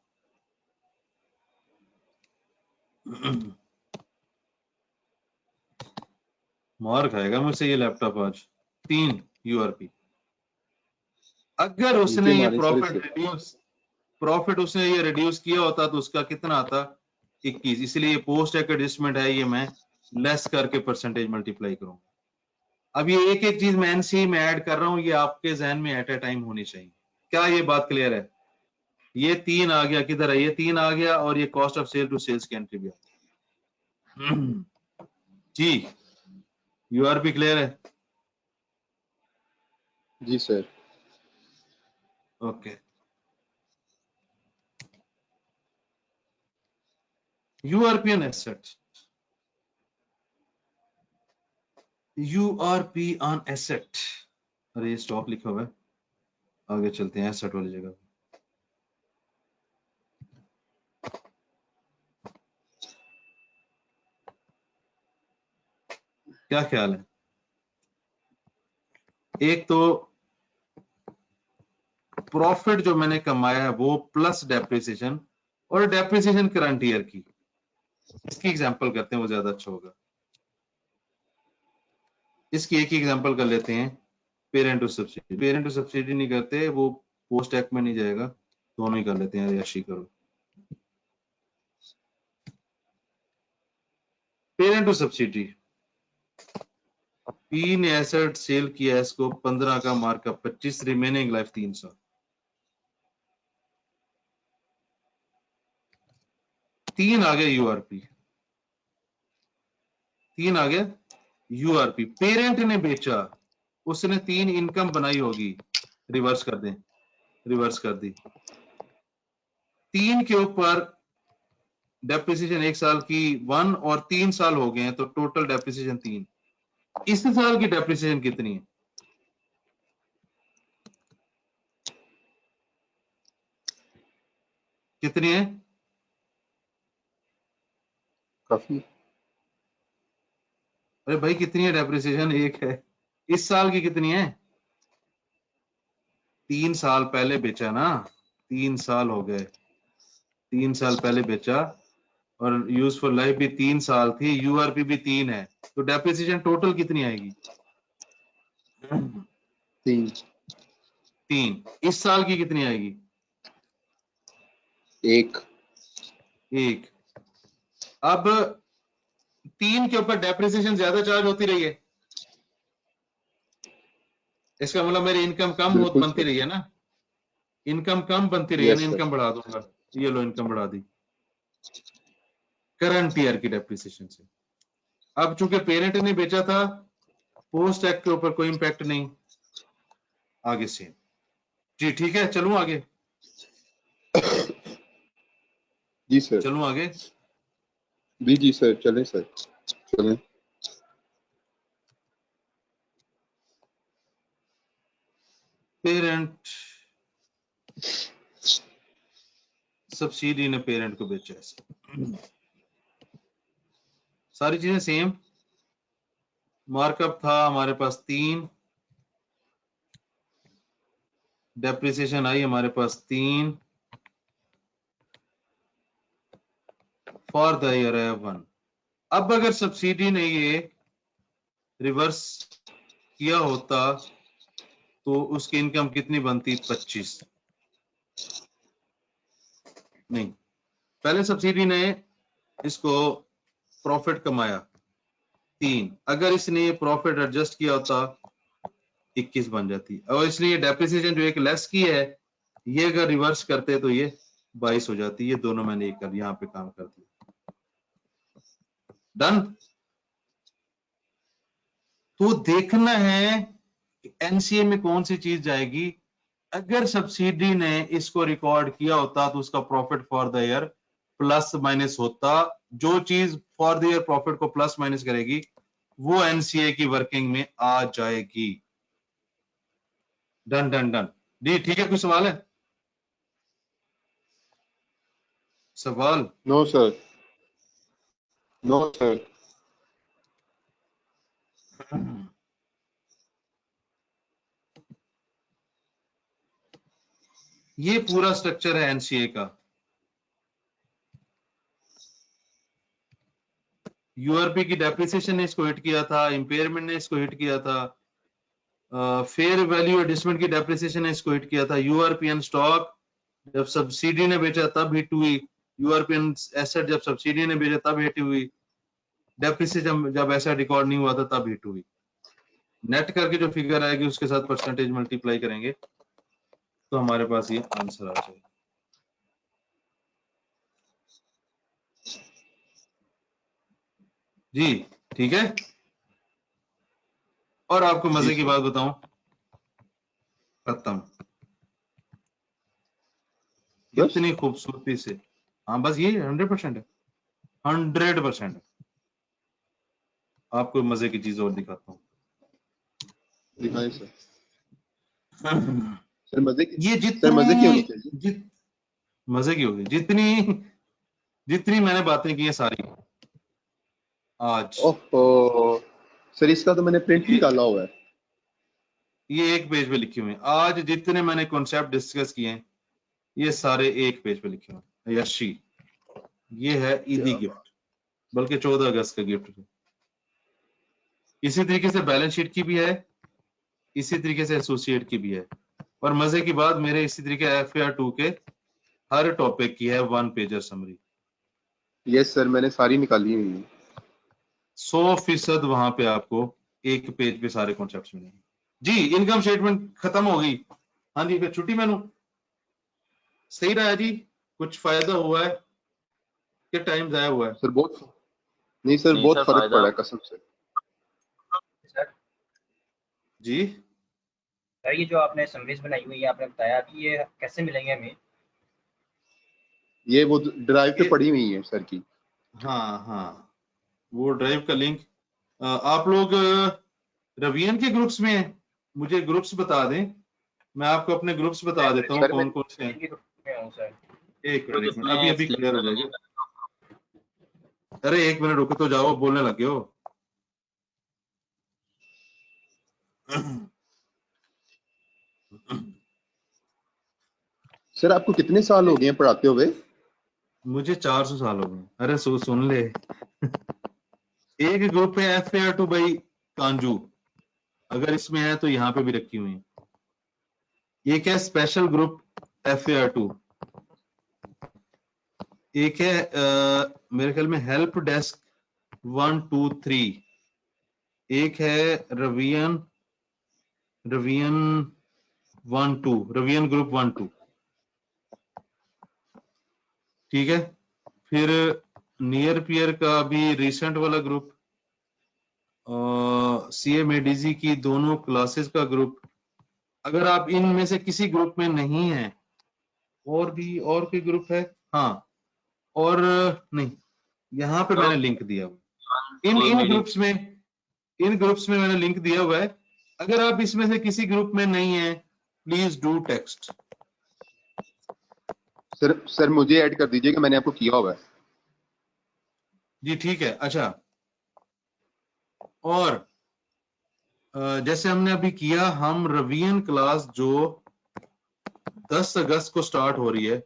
मार खाएगा मुझसे ये लैपटॉप आज। 3 यूआरपी। अगर उसने ये प्रॉफिट उसने ये रिड्यूस किया होता तो उसका कितना आता? 21। इसलिए ये पोस्ट एक एडजस्टमेंट है, ये मैं लेस करके परसेंटेज मल्टीप्लाई करूंगा। अब ये एक एक चीज मैं एनसी में ऐड कर रहा हूं, ये आपके जहन में एट ए टाइम होनी चाहिए। क्या ये बात क्लियर है? ये 3 आ गया, किधर है? ये 3 आ गया, और ये cost of sale to sales की एंट्री भी आ गई। जी, यूआरपी क्लियर है? जी sir okay. URP on asset, URP on asset, अरे ये स्टॉक लिखा हुआ है, आगे चलते हैं एसेट वाली जगह। क्या ख्याल है? एक तो प्रॉफिट जो मैंने कमाया है वो प्लस डेप्रिसिएशन, और डेप्रिसिएशन करंट ईयर की, इसकी एग्जांपल करते हैं, वो ज्यादा अच्छा होगा। इसकी एक ही एग्जांपल कर लेते हैं, parent to subsidy. Parent to subsidy नहीं करते, वो पोस्ट एक्ट में नहीं जाएगा, दोनों ही कर लेते हैं, यशी करो। पेरेंट टू सब्सिडी, पी ने एसेट सेल किया, इसको 15 का मार्कअप, 25, रिमेनिंग लाइफ 300। तीन आ गया यूआरपी, 3 आ गया यूआरपी। पेरेंट ने बेचा, उसने 3 इनकम बनाई होगी, रिवर्स कर दें, रिवर्स कर दी। 3 के ऊपर डेप्रिसिएशन 1 साल की 1 और 3 साल हो गए हैं, तो टोटल डेप्रिसिएशन 3। इस साल की डेप्रिसिएशन कितनी है? कितनी है? काफी। अरे भाई कितनी है डेप्रिसिएशन? 1 है। इस साल की कितनी है? 3 साल पहले बेचा ना, 3 साल हो गए, 3 साल पहले बेचा, और यूजफुल लाइफ भी 3 साल थी, यूआरपी भी 3 है, तो डेप्रिसिएशन टोटल कितनी आएगी? 3। इस साल की कितनी आएगी? 1। अब 3 के ऊपर डेप्रिसिएशन ज्यादा चार्ज होती रही है, इसका मतलब मेरी इनकम कम बनती रही है ना। इनकम कम बनती रही है Yes, ना, sir. इनकम बढ़ा दूंगा, ये लो इनकम बढ़ा दी करंट ईयर की डेप्रिसिएशन से। अब चूंकि पेरेंट ने बेचा था, पोस्ट एक्ट के ऊपर कोई इंपैक्ट नहीं, आगे से जी ठीक है। चलूं आगे, जी सर, चलूं आगे। जी सर, चलें सर, चलें। पेरेंट सब्सिडी ने पेरेंट को बेचा है, सारी चीजें सेम। मार्कअप था हमारे पास 3, डेप्रिसिएशन आई हमारे पास 3 फॉर द ईयर 1। अब अगर सब्सिडी ने ये रिवर्स किया होता तो उसकी इनकम कितनी बनती? 25। नहीं, पहले सब्सिडी ने इसको प्रॉफिट कमाया 3, अगर इसने ये प्रॉफिट एडजस्ट किया होता 21 बन जाती। और इसलिए डेप्रिसिएशन जो एक लेस की है, ये अगर रिवर्स करते तो ये 22 हो जाती। ये दोनों मैंने एक यहाँ पे काम कर दिया। डन। तो देखना है कि एनसीए में कौन सी चीज जाएगी। अगर सब्सिडी ने इसको रिकॉर्ड किया होता तो उसका profit for the year plus minus होता। जो चीज फॉर द ईयर प्रॉफिट को प्लस माइनस करेगी वो एनसीए की वर्किंग में आ जाएगी। डन डन डन जी ठीक है। कोई सवाल है? सवाल? No sir, no sir. ये पूरा स्ट्रक्चर है एनसीए का। यूआरपी की डेप्रिसिएशन ने इसको हिट किया था, इंपेयरमेंट ने इसको हिट किया था, फेयर वैल्यू एडजस्टमेंट की डेप्रिसिएशन ने इसको हिट किया था। यूआरपीएन स्टॉक जब सब्सिडी ने बेचा तब हिट हुई, यूआरपीएन एसेट जब सब्सिडी ने बेचा तब हिट हुई, डेप्रिसिएशन जब ऐसा रिकॉर्ड नहीं हुआ था तब हिट हुई। नेट करके जो फिगर आएगी उसके साथ परसेंटेज मल्टीप्लाई करेंगे तो हमारे पास ये आंसर आ जाएगा। जी ठीक है। और आपको मजे की बात बताऊं, खत्म। कितनी खूबसूरती से, हाँ बस ये 100% है, 100% है। आपको मजे की चीज और दिखाता हूँ। दिखाएं सर। सर मजे की, ये सर मजे की होनी जितनी चाहिए। मजे की होगी, जितनी मैंने बातें की है सारी आज, ओहो सर, इसका तो मैंने प्रिंट निकाला हुआ है। ये एक पेज पे लिखी हुई है। आज जितने मैंने कॉन्सेप्ट डिस्कस किए हैं ये सारे एक पेज पे लिखे हुए हैं। यशी, ये है ईदी गिफ्ट, बल्कि 14 अगस्त का गिफ्ट। इसी तरीके से बैलेंस शीट की भी है, इसी तरीके से एसोसिएट की भी है। और मजे की बात, मेरे इसी तरीके FAR2 के हर टॉपिक की है 1 पेजर समरी। यस सर, मैंने सारी निकाली हुई है। 100% वहां पे आपको एक पेज पे सारे कॉन्सेप्ट्स मिलेंगे। जी इनकम स्टेटमेंट खत्म हो गई। हाँ जी, फिर छुट्टी मैनू सही रहा है जी? कुछ फायदा हुआ है कि टाइम जाया हुआ है? सर बहुत, नहीं सर, नहीं बहुत सर, फर्क फायदा। पड़ा है कसम से। सर जी सर ये जो आपने समरीज बनाई हुई है, आपने बताया कि ये कैसे मिलेंगे हमें? ये वो ड्राइव पे पड़ी हुई है सर की। हाँ हाँ, वो ड्राइव का लिंक आप लोग रवियन के ग्रुप्स में हैं? मुझे ग्रुप्स बता दें, मैं आपको अपने ग्रुप्स बता देता हूँ सर, कौन कौन से हैं। में हूँ सर। एक तो मिनट इसमें अभी अभी select क्लियर हो करने जाएगा। अरे एक मिनट रुको तो जाओ, बोलने लगे हो। सर आपको कितने साल हो गए हैं पढ़ाते हुए? मुझे 400 साल हो गए। अरे सुन ले। एक ग्रुप है FAR2 बाई कांजू, अगर इसमें है तो यहाँ पे भी रखी हुई है। एक है स्पेशल ग्रुप FAR2, एक है मेरे ख्याल में हेल्प डेस्क 1 2 3, एक है रवियन 1 2, रवियन ग्रुप 1 2। ठीक है। फिर नियर पियर का भी रिसेंट वाला ग्रुप, CMADZ की दोनों क्लासेस का ग्रुप। अगर आप इनमें से किसी ग्रुप में नहीं है, और कोई ग्रुप है, हाँ, और नहीं, यहाँ पे मैंने लिंक दिया हुआ इन ग्रुप्स में मैंने लिंक दिया हुआ है। अगर आप इसमें से किसी ग्रुप में नहीं है, प्लीज डू टेक्स्ट। सर मुझे ऐड कर दीजिएगा, मैंने आपको किया हुआ है। जी ठीक है। अच्छा, और जैसे हमने अभी किया, हम रिवीजन क्लास जो 10 अगस्त को स्टार्ट हो रही है,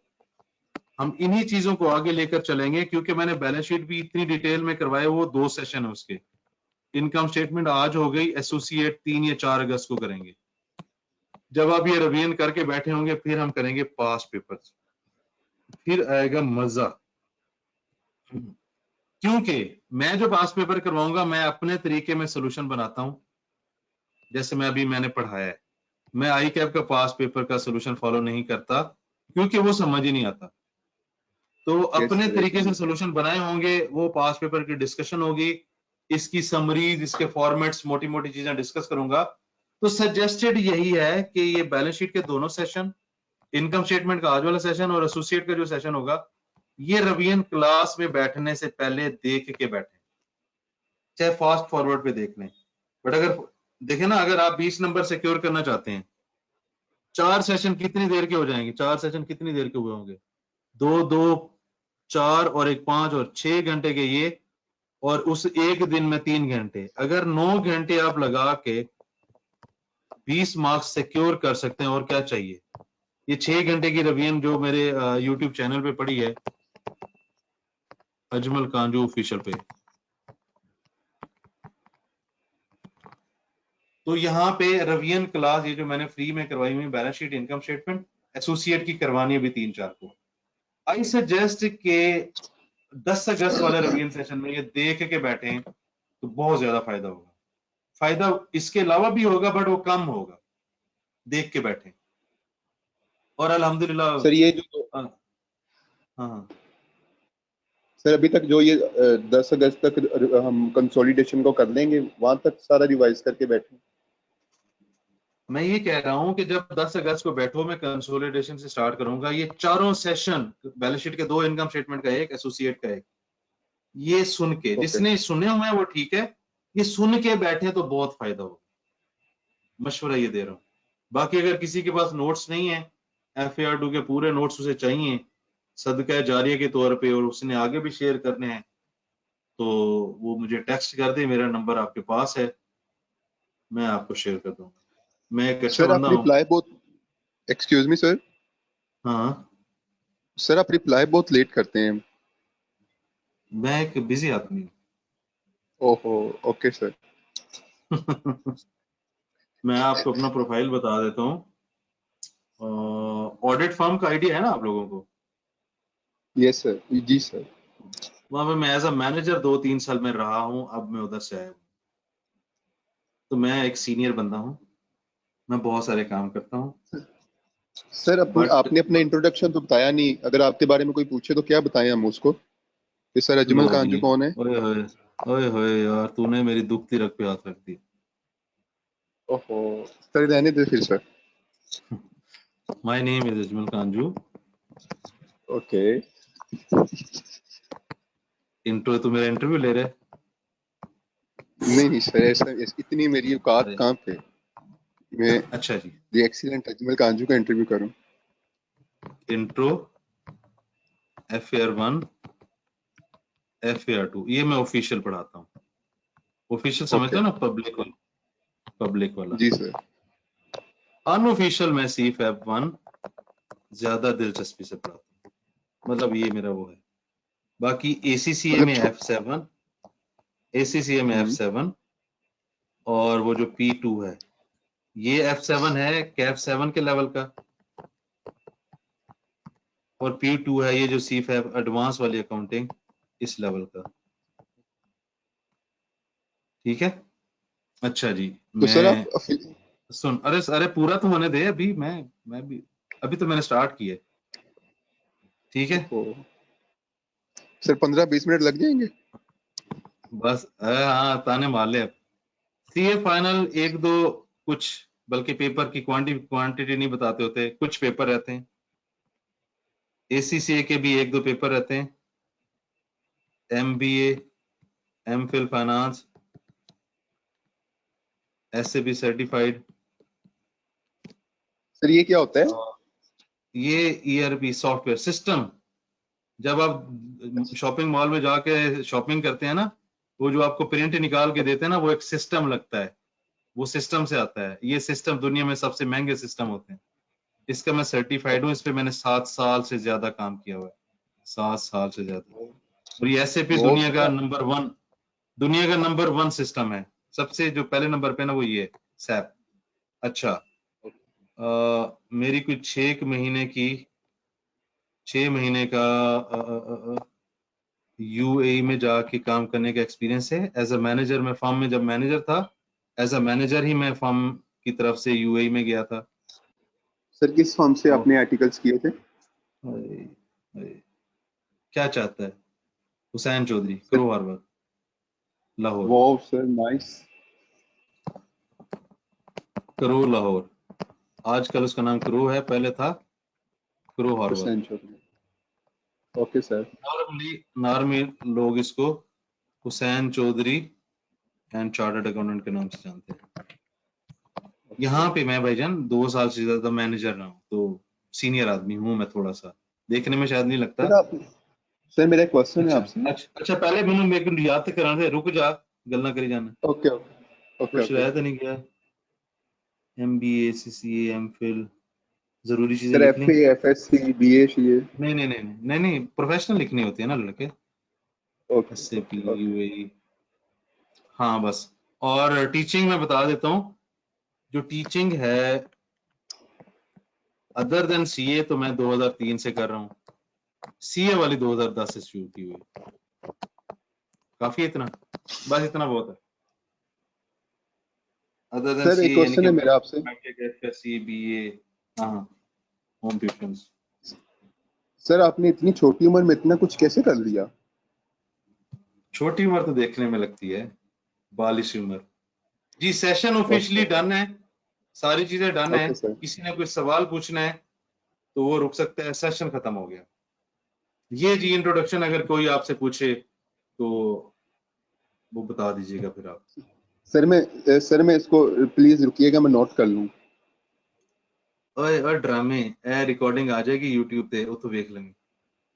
हम इन्हीं चीजों को आगे लेकर चलेंगे, क्योंकि मैंने बैलेंस शीट भी इतनी डिटेल में करवाया, वो 2 सेशन है उसके। इनकम स्टेटमेंट आज हो गई, एसोसिएट 3 या 4 अगस्त को करेंगे। जब आप ये रिवीजन करके बैठे होंगे, फिर हम करेंगे पास पेपर्स, फिर आएगा मजा। क्योंकि मैं जो पास पेपर करवाऊंगा, मैं अपने तरीके में सोल्यूशन बनाता हूं। जैसे मैंने पढ़ाया है, मैं आई कैप का पास पेपर का सोल्यूशन फॉलो नहीं करता, क्योंकि वो समझ ही नहीं आता। तो अपने sir, तरीके से yes, सोल्यूशन बनाए होंगे, वो पास पेपर की डिस्कशन होगी, इसकी समरीज, इसके फॉर्मेट्स, मोटी मोटी चीजें डिस्कस करूंगा। तो सजेस्टेड यही है कि ये बैलेंस शीट के दोनों सेशन, इनकम स्टेटमेंट का आज वाला सेशन और एसोसिएट का जो सेशन होगा, ये रिवीजन क्लास में बैठने से पहले देख के बैठे, चाहे फास्ट फॉरवर्ड पे देख लें। बट अगर देखें ना, अगर आप 20 नंबर सिक्योर करना चाहते हैं, 4 सेशन कितनी देर के हो जाएंगे? 4 सेशन कितनी देर के हुए होंगे? 2, 2, 4 और 1, 5 और 6 घंटे के ये, और उस एक दिन में 3 घंटे। अगर 9 घंटे आप लगा के 20 मार्क्स सिक्योर कर सकते हैं, और क्या चाहिए? ये 6 घंटे की रिवीजन जो मेरे YouTube चैनल पे पड़ी है, अजमल कांजू ऑफिशियल पे, तो यहाँ पे रिवीजन क्लास ये जो मैंने फ्री में करवाई हुई, balance sheet, income statement, associate की करवानी है अभी 3-4 को। आई सजेस्ट के 10 अगस्त वाले रिवीजन सेशन में ये देख के बैठे तो बहुत ज्यादा फायदा होगा। फायदा इसके अलावा भी होगा, बट वो कम होगा, देख के बैठे। और अल्हम्दुलिल्लाह सर ये जो हाँ सर अभी तक जो ये 10 अगस्त तक हम कंसोलिडेशन को कर लेंगे, वहां तक सारा रिवाइज करके बैठे। मैं ये कह रहा हूं कि जब 10 अगस्त को बैठो, मैं कंसोलिडेशन से स्टार्ट करूंगा। ये चारों सेशन, बैलेंस शीट के 2, इनकम स्टेटमेंट का 1, एसोसिएट का 1, ये सुन के, जिसने सुने हुए हैं वो ठीक है, ये सुन के बैठे तो बहुत फायदा होगा। मशवरा ये दे रहा हूँ। बाकी अगर किसी के पास नोट्स नहीं है, FAR2 के पूरे नोट्स उसे चाहिए सदका जारिया के तौर पे, और उसने आगे भी शेयर करने हैं, तो वो मुझे टेक्स्ट कर दे, मेरा नंबर आपके पास है, मैं आपको शेयर कर दूंगा। मैं एक अच्छा सर आप बंदा हूँ। रिप्लाई बहुत, एक्सक्यूज मी सर, हाँ, सर आप रिप्लाई बहुत लेट करते हैं। मैं एक बिजी आदमी हूँ। ओहो, ओके सर। मैं आपको अपना प्रोफाइल बता देता हूँ। ऑडिट फर्म का आइडिया है ना आप लोगों को? यस सर, जी सर। वहां पे मैं एज अ मैनेजर 2-3 साल में रहा हूँ, अब मैं उधर से आया हूँ। तो मैं एक सीनियर बंदा हूँ, मैं बहुत सारे काम करता हूँ। सर But- आपने अपना इंट्रोडक्शन तो बताया नहीं। अगर आपके बारे में कोई पूछे तो क्या बताएं हम उसको कि सर अजमल लो कांजू जी, कौन है? ओए होए, ओए होए यार, तूने मेरी दुखती रग पे हाथ रख दी। ओहो सर, रहने दे फिर sir. My name is Ajmal कांजू। Okay. Intro, तू मेरा इंटरव्यू ले रहे? नहीं सर, ऐसा इतनी मेरी औकात अरे। कहाँ पे मैं अच्छा जी, दी एक्सीलेंट अजमल कांजू का इंटरव्यू करूं। इंट्रो, FAR1, FAR2, ये मैं ऑफिशियल पढ़ाता हूँ। ऑफिशियल समझते हो ना, पब्लिक वाला। जी सर। अनऑफिशियल मैं CFAP1 ज्यादा दिलचस्पी से पढ़ाता हूँ, मतलब ये मेरा वो है। बाकी ACCA में F7, ACCA में F7, और वो जो P2 है, ये F7 है कैफ 7 के लेवल का, और P2 है ये जो CFAP एडवांस वाली अकाउंटिंग, इस लेवल का। ठीक है, अच्छा जी। तो सर मैं आप सुन, अरे पूरा तो होने दे, अभी मैं भी, अभी तो मैंने स्टार्ट किया है। ठीक है, सर 15-20 मिनट लग जाएंगे? बस हाँ ताने मार ले अब। सीए फाइनल एक दो कुछ, बल्कि पेपर की क्वांटिटी नहीं बताते होते, कुछ पेपर रहते हैं। एसीसीए के भी एक दो पेपर रहते हैं। MBA, MPhil finance, SAB certified. Sir ये क्या होता है? ये ईआरपी सॉफ्टवेयर सिस्टम। जब आप शॉपिंग मॉल में जाके शॉपिंग करते हैं ना, वो जो आपको प्रिंट निकाल के देते हैं ना, वो एक सिस्टम लगता है, वो सिस्टम से आता है। ये सिस्टम दुनिया में सबसे महंगे सिस्टम होते हैं। इसका मैं सर्टिफाइड हूँ, इस पे मैंने 7 साल से ज्यादा काम किया हुआ है, 7 साल से ज्यादा। और ये एसएपी बहुत दुनिया का नंबर 1 सिस्टम है। सबसे जो पहले नंबर पे ना वो ये सैप। अच्छा, मेरी कुछ 6 महीने का यूएई में जाके काम करने का एक्सपीरियंस है। एज अ मैनेजर, मैं फर्म में जब मैनेजर था, एज अ मैनेजर ही मैं फर्म की तरफ से यूएई में गया था। सर किस फर्म से आपने आर्टिकल्स किए थे? क्या चाहता है? हुसैन चौधरी, क्रो हार्बर, Lahore. Wow sir, nice. Crowe Lahore, आजकल उसका नाम क्रो है, पहले था क्रो हार्बर। Hussain Chaudhry, okay sir. Normally लोग इसको Hussain Chaudhry and chartered accountant के नाम से जानते हैं। यहाँ पे मैं भाईजान 2 साल से ज्यादा मैनेजर रहा हूँ, तो सीनियर आदमी हूँ मैं। थोड़ा सा देखने में शायद नहीं लगता। सर आप, सर मेरा एक क्वेश्चन है अच्छा आपसे। अच्छा, पहले मैंने मेरे को याद तो कराना था, रुक जा, गल करी जाना। ओके ओके ओके कुछ ओके। रह तो नहीं गया? एमबीए, सीसीए, एमफिल, जरूरी चीजें सर लिख ली? FA, FSC, BA, CA? नहीं नहीं नहीं नहीं नहीं, प्रोफेशनल लिखनी होती है ना लड़के। Okay SAP, okay. यूएई, हाँ बस। और टीचिंग में बता देता हूँ, जो टीचिंग है अदर देन सीए तो मैं 2003 से कर रहा हूँ। सीए वाली 2010 से शुरू की हुई। काफी है इतना, बस इतना बहुत है। अदर देन सर एक सीए यानी क्वेश्चन कि है मेरा आपसे। एफएससी, बीए, हाँ, होम ट्यूशंस। सर आपने इतनी छोटी उम्र में इतना कुछ कैसे कर लिया? छोटी उम्र तो देखने में लगती है, बालिश उम्र। जी, सेशन ऑफिशियली ओके डन है, सारी चीजें डन है। Okay sir. किसी ने कोई सवाल पूछना है तो वो रुक सकता है, सेशन खत्म हो गया। ये जी इंट्रोडक्शन, अगर कोई आपसे पूछे तो वो बता दीजिएगा फिर आप। सर मैं इसको प्लीज रुकिएगा, मैं नोट कर लूं। ओए ड्रामे ए रिकॉर्डिंग आ जाएगी यूट्यूब पे, वो तो देख लेंगे।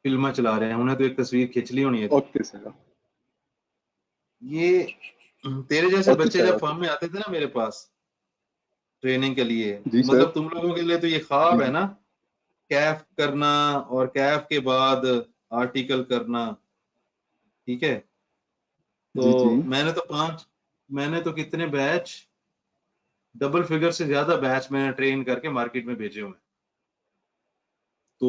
फिल्मा चला रहे हैं, उन्हें तो एक तस्वीर खींच ली होनी है। Okay sir. ये तेरे जैसे ओके बच्चे सर, जब ओके फॉर्म में आते थे ना मेरे पास ट्रेनिंग के लिए, जी सर। मतलब तुम लोगों के लिए तो ये जी ख्वाब है जी ना, कैफ करना और कैफ के बाद आर्टिकल करना, ठीक है? जी जी। तो मैंने तो कितने बैच, डबल फिगर से ज्यादा बैच मैंने ट्रेन करके मार्केट में भेजे हुए हैं। तो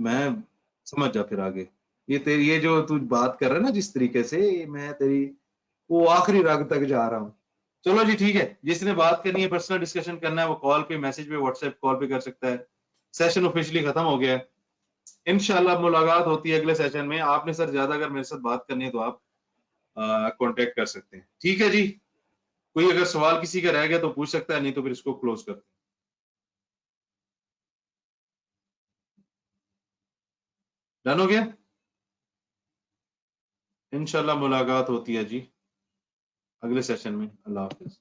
मैं समझ जा फिर आगे। ये जो तू बात कर रहा है ना जिस तरीके से, मैं तेरी वो आखिरी रग तक जा रहा हूँ। चलो जी ठीक है, जिसने बात करनी है, पर्सनल डिस्कशन करना है, वो कॉल पे, मैसेज पे, व्हाट्सएप कॉल पे कर सकता है। सेशन ऑफिशियली खत्म हो गया है। इंशाल्लाह मुलाकात होती है अगले सेशन में। आपने सर ज्यादा अगर मेरे साथ बात करनी है तो आप कांटेक्ट कर सकते हैं, ठीक है जी? कोई अगर सवाल किसी का रह गया तो पूछ सकता है, नहीं तो फिर इसको क्लोज करते हैं। डन हो गया? इंशाल्लाह मुलाकात होती है जी अगले सेशन में। अल्लाह हाफिज।